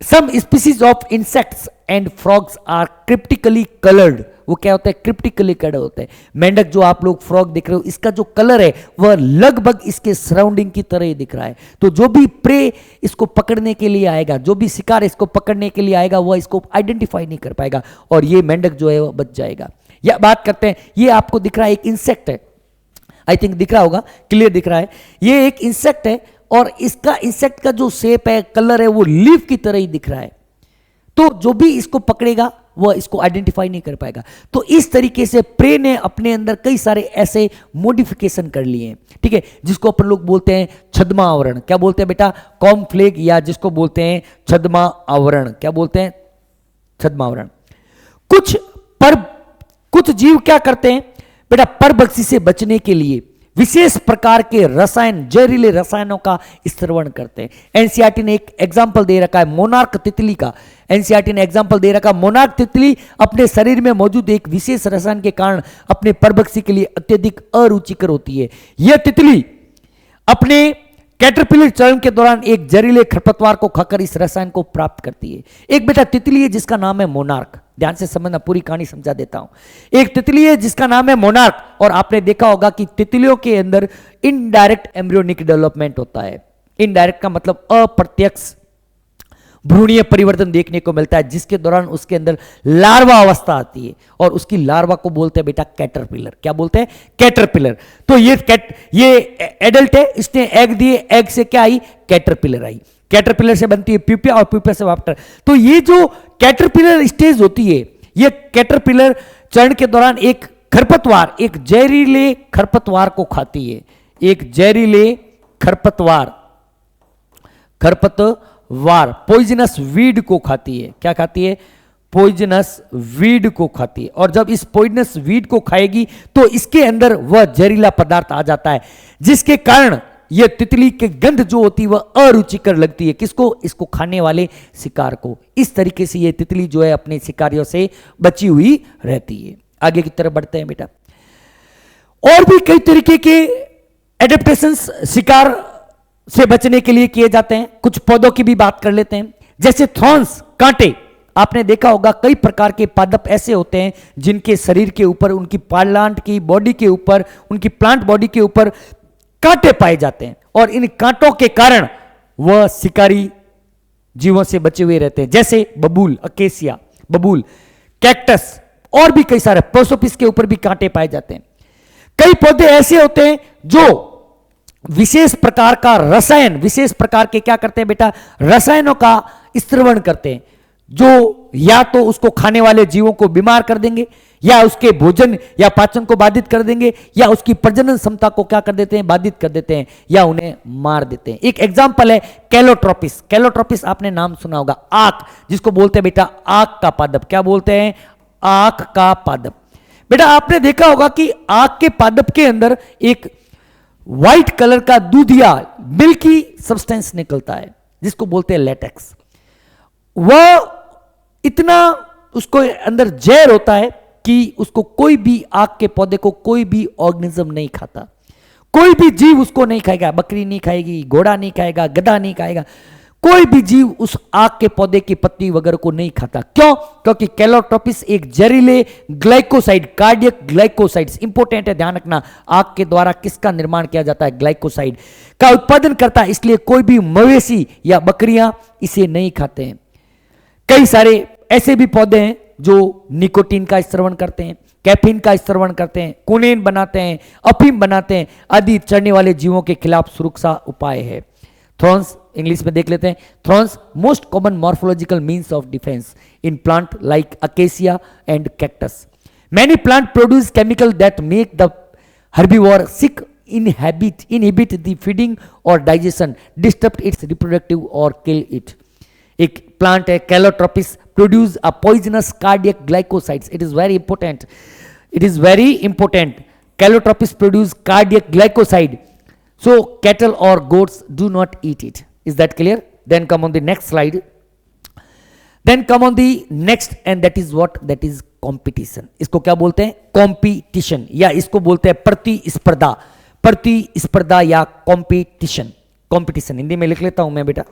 some species of insects and frogs are cryptically coloured, वो क्या होता है, क्रिप्टिकली कलर होता है। मेंढक जो आप लोग फ्रॉग दिख रहे हो, इसका जो कलर है वह लगभग इसके सराउंडिंग की तरह ही दिख रहा है। तो जो भी प्रे इसको पकड़ने के लिए आएगा, जो भी शिकार इसको पकड़ने के लिए आएगा, वह इसको आइडेंटिफाई नहीं कर पाएगा और ये मेंढक जो है वह बच जाएगा। या बात करते हैं, ये आपको दिख रहा है एक इंसेक्ट है, आई थिंक दिख रहा होगा, क्लियर दिख रहा है। ये एक इंसेक्ट है और इसका इंसेक्ट का जो शेप है, कलर है, वो लीफ की तरह ही दिख रहा है। तो जो भी इसको पकड़ेगा वह इसको आइडेंटिफाई नहीं कर पाएगा। तो इस तरीके से प्रे ने अपने अंदर कई सारे ऐसे मॉडिफिकेशन कर लिए हैं, ठीक है, जिसको अपन लोग बोलते हैं छद्मा आवरण। क्या बोलते हैं बेटा, कॉर्नफ्लेक, या जिसको बोलते हैं छद्मा आवरण। क्या बोलते हैं, छद्मा आवरण। कुछ जीव क्या करते हैं बेटा, परभक्षी से बचने के लिए विशेष प्रकार के रसायन, जहरीले रसायनों का स्त्रवण करते हैं। एनसीईआरटी ने एक एग्जाम्पल दे रखा है मोनार्क तितली का। एनसीईआरटी ने एग्जाम्पल दे रखा, मोनार्क तितली अपने शरीर में मौजूद एक विशेष रसायन के कारण अपने परभक्षी के लिए अत्यधिक अरुचिकर होती है। यह तितली अपने कैटरपिलर चरण के दौरान एक जहरीले खरपतवार को खाकर इस रसायन को प्राप्त करती है। एक बेटा तितली है जिसका नाम है मोनार्क, ध्यान से समझना, पूरी कहानी समझा देता हूं। एक तितली है जिसका नाम है मोनार्क, और आपने देखा होगा कि तितलियों के अंदर इनडायरेक्ट एम्ब्रियोनिक डेवलपमेंट होता है। इनडायरेक्ट का मतलब अप्रत्यक्ष भ्रूणीय परिवर्तन देखने को मिलता है, जिसके दौरान उसके अंदर लार्वा अवस्था आती है और उसकी लार्वा को बोलते हैं बेटा कैटरपिलर। क्या बोलते हैं, कैटरपिलर। तो ये एडल्ट है, इसने एग दिए, एग से क्या आई, कैटरपिलर आई। कैटरपिलर से बनती है प्यूपा और प्यूपा से वाप्टर। तो ये जो कैटरपिलर स्टेज होती है, ये कैटरपिलर चरण के दौरान एक खरपतवार, एक जहरीले खरपतवार को खाती है। एक जहरीले खरपतवार पॉइजनस वीड को खाती है। क्या खाती है, पॉइजनस वीड को खाती है। और जब इस पॉइजनस वीड को खाएगी तो इसके अंदर वह जहरीला पदार्थ आ जाता है, जिसके कारण यह तितली की गंध जो होती है वह अरुचिकर लगती है। किसको, इसको खाने वाले शिकार को। इस तरीके से यह तितली जो है अपने शिकारियों से बची हुई रहती है। आगे की तरफ बढ़ते हैं बेटा। और भी कई तरीके के एडेप्टेशंस शिकार से बचने के लिए किए जाते हैं। कुछ पौधों की भी बात कर लेते हैं, जैसे थॉर्न्स, कांटे। आपने देखा होगा कई प्रकार के पादप ऐसे होते हैं जिनके शरीर के ऊपर, उनकी प्लांट की बॉडी के ऊपर, उनकी प्लांट बॉडी के ऊपर कांटे पाए जाते हैं, और इन कांटों के कारण वह शिकारी जीवों से बचे हुए रहते हैं। जैसे बबूल, अकेसिया बबूल, कैक्टस, और भी कई सारे, प्रोसोपिस के ऊपर भी कांटे पाए जाते हैं। कई पौधे ऐसे होते हैं जो विशेष प्रकार का रसायन, विशेष प्रकार के क्या करते हैं बेटा, रसायनों का स्त्रवण करते हैं, जो या तो उसको खाने वाले जीवों को बीमार कर देंगे, या उसके भोजन या पाचन को बाधित कर देंगे, या उसकी प्रजनन क्षमता को क्या कर देते हैं, बाधित कर देते हैं, या उन्हें मार देते हैं। एक एग्जांपल है कैलोट्रोपिस। कैलोट्रोपिस आपने नाम सुना होगा, आक, जिसको बोलते हैं बेटा आक का पादप। क्या बोलते हैं, आक का पादप। बेटा आपने देखा होगा कि आक के पादप के अंदर एक व्हाइट कलर का दूधिया मिल्की सब्सटेंस निकलता है, जिसको बोलते हैं लेटेक्स। वह इतना उसको अंदर जहर होता है कि उसको कोई भी, आग के पौधे को कोई भी ऑर्गेनिज्म नहीं खाता, कोई भी जीव उसको नहीं खाएगा। बकरी नहीं खाएगी, घोड़ा नहीं खाएगा, गधा नहीं खाएगा, कोई भी जीव उस आग के पौधे की पत्ती वगैरह को नहीं खाता। क्यों, क्योंकि कैलोट्रोपिस एक जहरीले ग्लाइकोसाइड, कार्डियक ग्लाइकोसाइड्स, इंपोर्टेंट है ध्यान रखना, आग के द्वारा किसका निर्माण किया जाता है, ग्लाइकोसाइड का उत्पादन करता है। इसलिए कोई भी मवेशी या बकरियां इसे नहीं खाते हैं। कई सारे ऐसे भी पौधे हैं जो निकोटीन का स्त्रवण करते हैं, कैफीन का स्त्रवण करते हैं, कुनेन बनाते हैं, अफीम बनाते हैं, आदि चढ़ने वाले जीवों के खिलाफ सुरक्षा उपाय है। थ्रॉन्स इंग्लिश में देख लेते हैं। Thrones most common morphological means of defence in plant like acacia and cactus. Many plant produce chemical that make the herbivore sick, inhibit the feeding or digestion, disrupt its reproductive or kill it. एक plant है Calotropis, produce a poisonous cardiac glycosides. It is very important, it is very important. Calotropis produce cardiac glycoside, so cattle or goats do not eat it. Is that clear? Then come on the next slide. Then come on the next, and that is what? That is competition. इसको क्या बोलते हैं? Competition, या इसको बोलते हैं प्रतिस्पर्धा. प्रतिस्पर्धा या competition. Competition हिंदी में लिख लेता हूं मैं बेटा.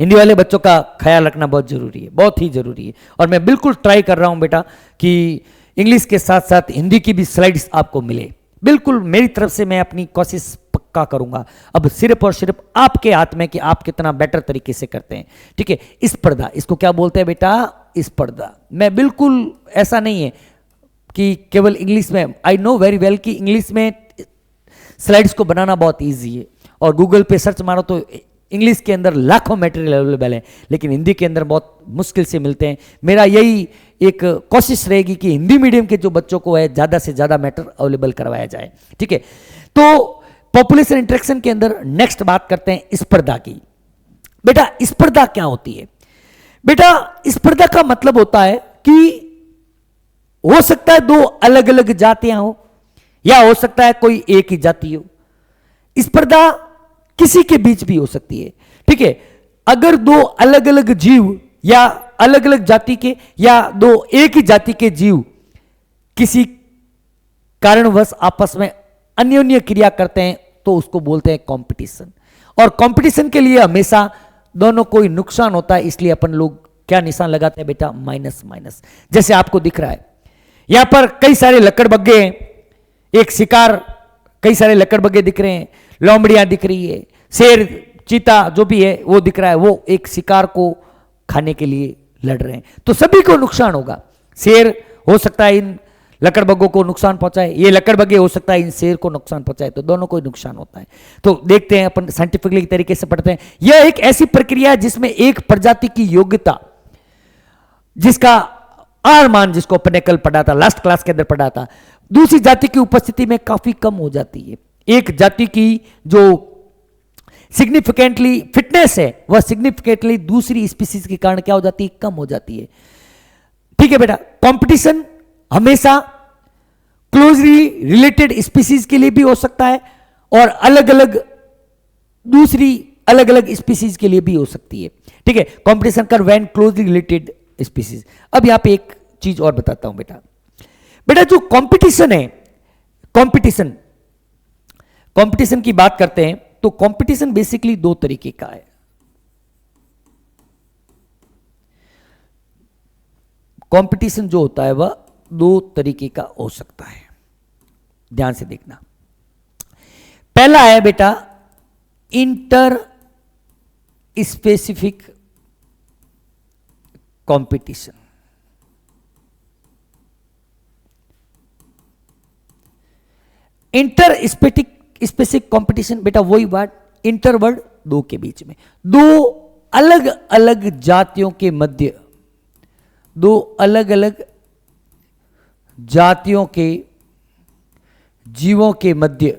हिंदी वाले बच्चों का ख्याल रखना बहुत जरूरी है, बहुत ही जरूरी है। और मैं बिल्कुल ट्राई कर रहा हूं बेटा कि इंग्लिश के साथ साथ हिंदी की भी स्लाइड्स आपको मिले। बिल्कुल मेरी तरफ से मैं अपनी कोशिश पक्का करूंगा। अब सिर्फ और सिर्फ आपके हाथ में कि आप कितना बेटर तरीके से करते हैं। ठीक है, स्पर्धा, इसको क्या बोलते हैं बेटा? स्पर्धा। मैं बिल्कुल ऐसा नहीं है कि केवल इंग्लिश में, आई नो वेरी वेल कि इंग्लिश में स्लाइड्स को बनाना बहुत ईजी है और गूगल पे सर्च मारो तो इंग्लिश के अंदर लाखों मटेरियल अवेलेबल है, लेकिन हिंदी के अंदर बहुत मुश्किल से मिलते हैं। मेरा यही एक कोशिश रहेगी कि हिंदी मीडियम के जो बच्चों को है ज़्यादा से ज़्यादा मैटर अवेलेबल करवाया जाए। ठीक है, तो पॉपुलेशन इंटरेक्शन के अंदर नेक्स्ट बात करते हैं स्पर्धा की। बेटा स्पर्धा क्या होती है? बेटा स्पर्धा का मतलब होता है कि हो सकता है दो अलग अलग जातियां हो या हो सकता है कोई एक ही जाति हो। स्पर्धा किसी के बीच भी हो सकती है। ठीक है, अगर दो अलग अलग जीव या अलग अलग जाति के या दो एक ही जाति के जीव किसी कारणवश आपस में अन्योन्य क्रिया करते हैं तो उसको बोलते हैं कंपटीशन। और कंपटीशन के लिए हमेशा दोनों को ही नुकसान होता है, इसलिए अपन लोग क्या निशान लगाते हैं बेटा? Minus minus. जैसे आपको दिख रहा है यहां पर कई सारे लकड़बग्गे हैं, एक शिकार, कई सारे लकड़बग्गे दिख रहे हैं, लोमड़ियां दिख रही है, शेर चीता जो भी है वो दिख रहा है, वो एक शिकार को खाने के लिए लड़ रहे हैं, तो सभी को नुकसान होगा। शेर हो सकता है इन लकड़बग्गों को नुकसान पहुंचाए, ये लकड़बग्गे हो सकता है इन शेर को नुकसान पहुंचाए, तो दोनों को ही नुकसान होता है। तो देखते हैं अपन साइंटिफिकली तरीके से पढ़ते हैं। यह एक ऐसी प्रक्रिया है जिसमें एक प्रजाति की योग्यता, जिसका आर मान, जिसको अपन ने कल पढ़ा था, लास्ट क्लास के अंदर पढ़ा था, दूसरी जाति की उपस्थिति में काफी कम हो जाती है। एक जाति की जो सिग्निफिकेंटली फिटनेस है वह सिग्निफिकेंटली दूसरी स्पीसीज के कारण क्या हो जाती है? कम हो जाती है। ठीक है बेटा, कंपटीशन हमेशा क्लोजली रिलेटेड स्पीसीज के लिए भी हो सकता है और अलग अलग दूसरी अलग अलग स्पीसीज के लिए भी हो सकती है। ठीक है, कंपटीशन कर व्हेन क्लोजली रिलेटेड स्पीसीज। अब यहां पे एक चीज और बताता हूं बेटा। बेटा जो कंपटीशन है, कंपटीशन की बात करते हैं तो कंपटीशन बेसिकली दो तरीके का है। कंपटीशन जो होता है वह दो तरीके का हो सकता है, ध्यान से देखना। पहला है बेटा inter specific competition. Inter specific competition बेटा वही वर्ड, इंटर वर्ड दो के बीच में, दो अलग अलग जातियों के मध्य, दो अलग अलग जातियों के जीवों के मध्य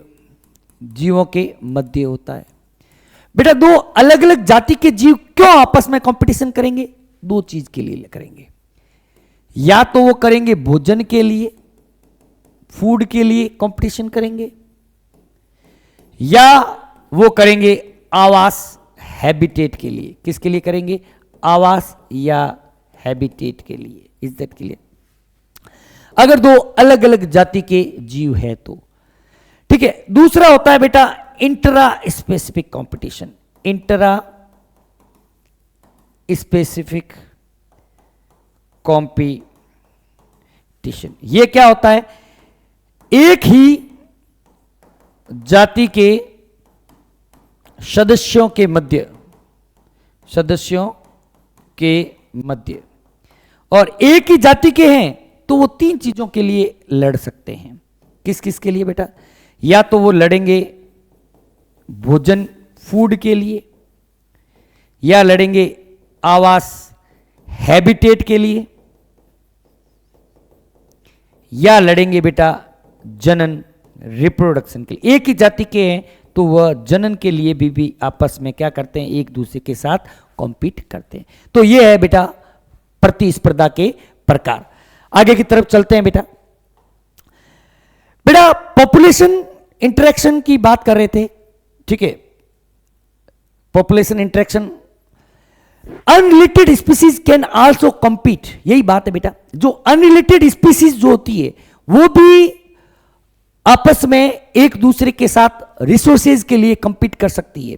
होता है। बेटा दो अलग अलग जाति के जीव क्यों आपस में कंपटीशन करेंगे? दो चीज के लिए करेंगे, या तो वो करेंगे भोजन के लिए, फूड के लिए कंपटीशन करेंगे, या वो करेंगे आवास, हैबिटेट के लिए। किसके लिए करेंगे? आवास या हैबिटेट के लिए, इज्जत के लिए, अगर दो अलग अलग जाति के जीव है तो। ठीक है, दूसरा होता है बेटा intra specific competition. Intra specific competition ये क्या होता है? एक ही जाति के सदस्यों के मध्य और एक ही जाति के हैं तो वो तीन चीजों के लिए लड़ सकते हैं। किस किस के लिए बेटा? या तो वो लड़ेंगे भोजन, फूड के लिए, या लड़ेंगे आवास, हैबिटेट के लिए, या लड़ेंगे बेटा जनन, रिप्रोडक्शन के लिए। एक ही जाति के हैं तो वह जनन के लिए भी आपस में क्या करते हैं? एक दूसरे के साथ कॉम्पीट करते हैं। तो यह है बेटा प्रतिस्पर्धा के प्रकार। आगे की तरफ चलते हैं बेटा। बेटा पॉपुलेशन इंटरेक्शन की बात कर रहे थे। ठीक है, population interaction, unrelated species can also compete, यही बात है बेटा। जो अनरिलेटेड स्पीसीज जो होती है वो भी आपस में एक दूसरे के साथ रिसोर्सेज के लिए कम्पीट कर सकती है।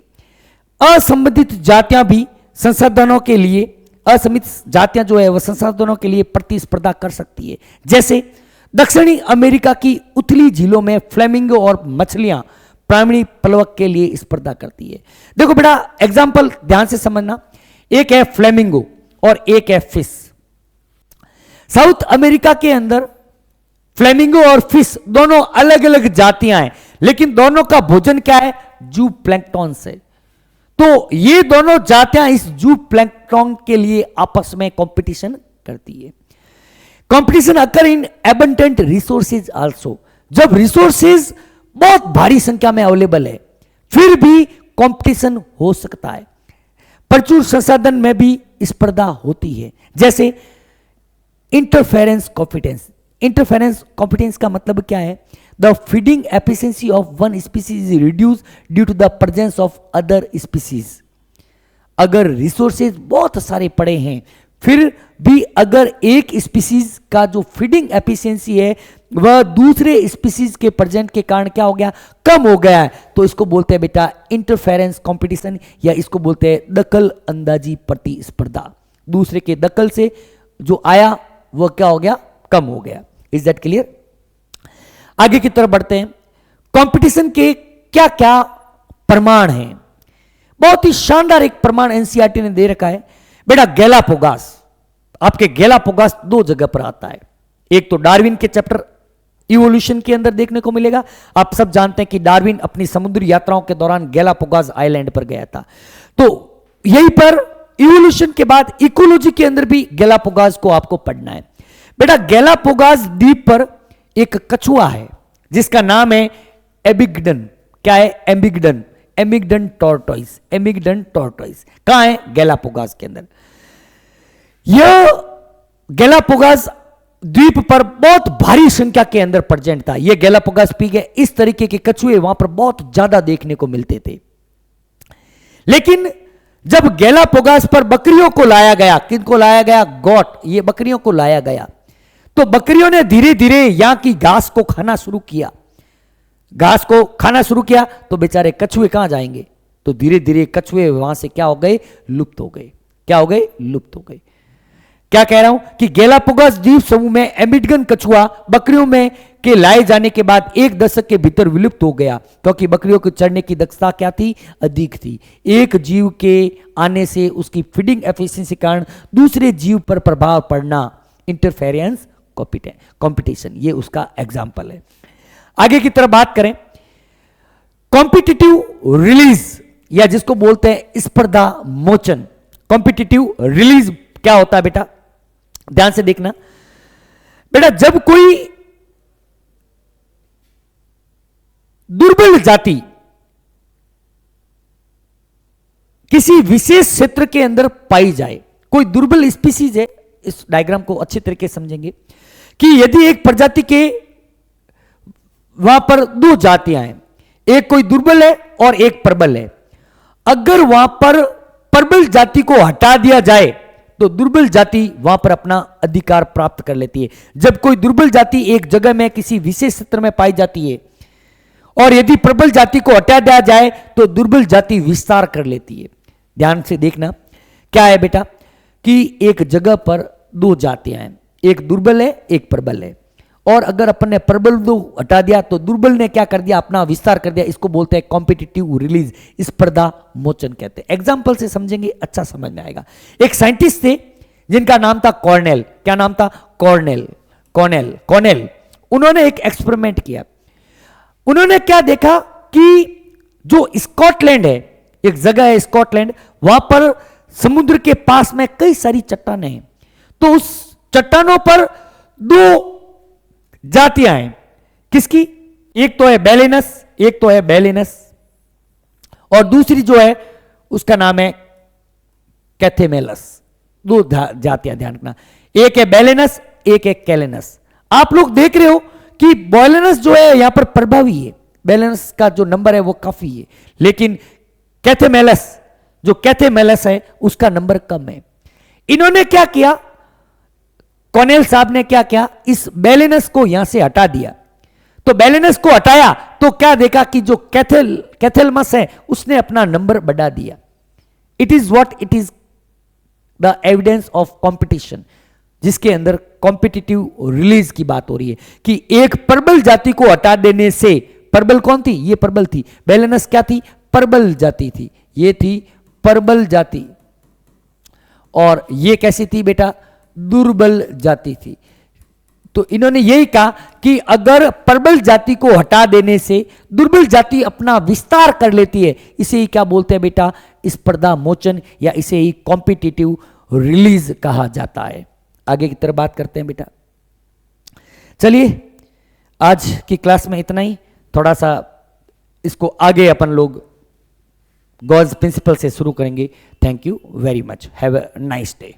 असंबंधित जातियां भी संसाधनों के लिए, असीमित जातियां जो है वह संसाधनों के लिए प्रतिस्पर्धा कर सकती है। जैसे दक्षिणी अमेरिका की उथली झीलों में फ्लेमिंगो और मछलियां प्राणी प्लवक के लिए स्पर्धा करती है। देखो बेटा, एग्जाम्पल ध्यान से समझना, एक है फ्लेमिंगो और एक है फिश। साउथ अमेरिका के अंदर फ्लेमिंगो और फिश दोनों अलग अलग जातियां हैं, लेकिन दोनों का भोजन क्या है? जू प्लैंक्टन से। तो ये दोनों जातियां इस जू प्लैंक्टन के लिए आपस में कंपटीशन करती है। कंपटीशन अकर इन एबंडेंट रिसोर्सेज आल्सो। जब रिसोर्सेज बहुत भारी संख्या में अवेलेबल है, फिर भी कंपटीशन हो सकता है। प्रचुर संसाधन में भी स्पर्धा होती है। जैसे इंटरफेरेंस कॉम्पिटेंस। इंटरफेरेंस कॉम्पिटेंस का मतलब क्या है? The feeding efficiency of one species is reduce due to the presence of other species. अगर रिसोर्सेज बहुत सारे पड़े हैं, फिर भी अगर एक स्पीसीज का जो फीडिंग एफिशिएंसी है वह दूसरे स्पीसीज के प्रेजेंट के कारण क्या हो गया? कम हो गया है, तो इसको बोलते हैं बेटा इंटरफेरेंस कंपटीशन, या इसको बोलते हैं दखल अंदाजी प्रतिस्पर्धा। दूसरे के दखल से जो आया वह क्या हो गया? कम हो गया। Is that clear? आगे की तरफ बढ़ते हैं। कंपटीशन के क्या क्या प्रमाण हैं? बहुत ही शानदार एक प्रमाण एनसीईआरटी ने दे रखा है बेटा। गैलापागोस, आपके गैलापागोस दो जगह पर आता है। एक तो डार्विन के चैप्टर इवोल्यूशन के अंदर देखने को मिलेगा। आप सब जानते हैं कि डार्विन अपनी समुद्री यात्राओं के दौरान गैलापागोस आइलैंड पर गया था। तो यहीं पर इवोल्यूशन के बाद इकोलॉजी के अंदर भी गैलापागोस को आपको पढ़ना है बेटा। गैलापागोस द्वीप पर एक कछुआ है जिसका नाम है एबिगडन। क्या है? एबिगडन। एमिगडन टॉर्टोइस। एमिगडन टॉर्टोइस कहां है? गैलापागोस के अंदर। यह गैलापागोस द्वीप पर बहुत भारी संख्या के अंदर प्रेजेंट था। यह गैलापागोस पी गए। इस तरीके के कछुए वहां पर बहुत ज्यादा देखने को मिलते थे। लेकिन जब गैलापागोस पर बकरियों को लाया गया, किनको लाया गया? गॉट, ये बकरियों को लाया गया, तो बकरियों ने धीरे धीरे यहां की घास को खाना शुरू किया। घास को खाना शुरू किया तो बेचारे कछुए कहां जाएंगे? तो धीरे धीरे कछुए वहां से क्या हो गए? लुप्त हो गए। क्या हो गए? लुप्त हो गए। क्या कह रहा हूं कि गैलापागोस द्वीप समूह में एमिगडन कछुआ बकरियों में के लाए जाने के बाद 1 दशक के भीतर विलुप्त हो गया, क्योंकि बकरियों को चढ़ने की दक्षता क्या थी? अधिक थी। एक जीव के आने से उसकी फीडिंग एफिशिएंसी के कारण दूसरे जीव पर प्रभाव पड़ना, इंटरफेरेंस कंपटीशन, ये उसका एग्जाम्पल है। आगे की तरफ बात करें, कॉम्पिटिटिव रिलीज या जिसको बोलते हैं स्पर्धा मोचन। कॉम्पिटिटिव रिलीज क्या होता है बेटा? ध्यान से देखना बेटा। जब कोई दुर्बल जाति किसी विशेष क्षेत्र के अंदर पाई जाए, कोई दुर्बल स्पीसीज है, इस डायग्राम को अच्छे तरीके से समझेंगे कि यदि एक प्रजाति के वहां पर 2 जातियां हैं, एक कोई दुर्बल है और एक प्रबल है। अगर वहां पर प्रबल जाति को हटा दिया जाए तो दुर्बल जाति वहां पर अपना अधिकार प्राप्त कर लेती है। जब कोई दुर्बल जाति एक जगह में किसी विशेष क्षेत्र में पाई जाती है और यदि प्रबल जाति को हटा दिया जाए तो दुर्बल जाति विस्तार कर लेती है। ध्यान से देखना क्या है बेटा कि एक जगह पर 2 जातियां हैं, एक दुर्बल है एक प्रबल है, और अगर अपन ने प्रबल को हटा दिया तो दुर्बल ने क्या कर दिया? अपना विस्तार कर दिया। इसको बोलते हैं कॉम्पिटिटिव रिलीज, स्पर्धा मोचन कहते हैं। एग्जाम्पल से समझेंगे, अच्छा समझ में आएगा। एक साइंटिस्ट थे जिनका नाम था कॉर्नेल। क्या नाम था? कॉर्नेल। उन्होंने एक एक्सपेरिमेंट किया। उन्होंने क्या देखा कि जो स्कॉटलैंड है, एक जगह है स्कॉटलैंड, वहां पर समुद्र के पास में कई सारी चट्टानें हैं। तो उस चट्टानों पर 2 जातियां हैं। किसकी? एक तो है बैलेनस, और दूसरी जो है उसका नाम है कैथेमेलस। 2 जातियां, ध्यान रखना, एक है बैलेनस, एक है कैलेनस। आप लोग देख रहे हो कि बैलेनस जो है यहां पर प्रभावी है, बैलेनस का जो नंबर है वो काफी है, लेकिन कैथेमेलस है उसका नंबर कम है। इन्होंने क्या किया? कॉर्नेल साहब ने क्या किया? इस बैलेनस को यहां से हटा दिया। तो बैलेनस को हटाया तो क्या देखा कि जो कैथेलमस है उसने अपना नंबर बढ़ा दिया। It is what it is the evidence of competition, जिसके अंदर कॉम्पिटिटिव रिलीज की बात हो रही है कि एक प्रबल जाति को हटा देने से, प्रबल कौन थी? ये प्रबल थी। बैलेनस क्या थी? प्रबल जाति थी। ये थी प्रबल जाति, और ये कैसी थी बेटा? दुर्बल जाति थी। तो इन्होंने यही कहा कि अगर प्रबल जाति को हटा देने से दुर्बल जाति अपना विस्तार कर लेती है, इसे ही क्या बोलते हैं बेटा? स्पर्धा मोचन, या इसे ही कॉम्पिटिटिव रिलीज कहा जाता है। आगे की तरफ बात करते हैं बेटा। चलिए आज की क्लास में इतना ही। थोड़ा सा इसको आगे अपन लोग गॉस प्रिंसिपल से शुरू करेंगे। Thank you very much. Have a nice day.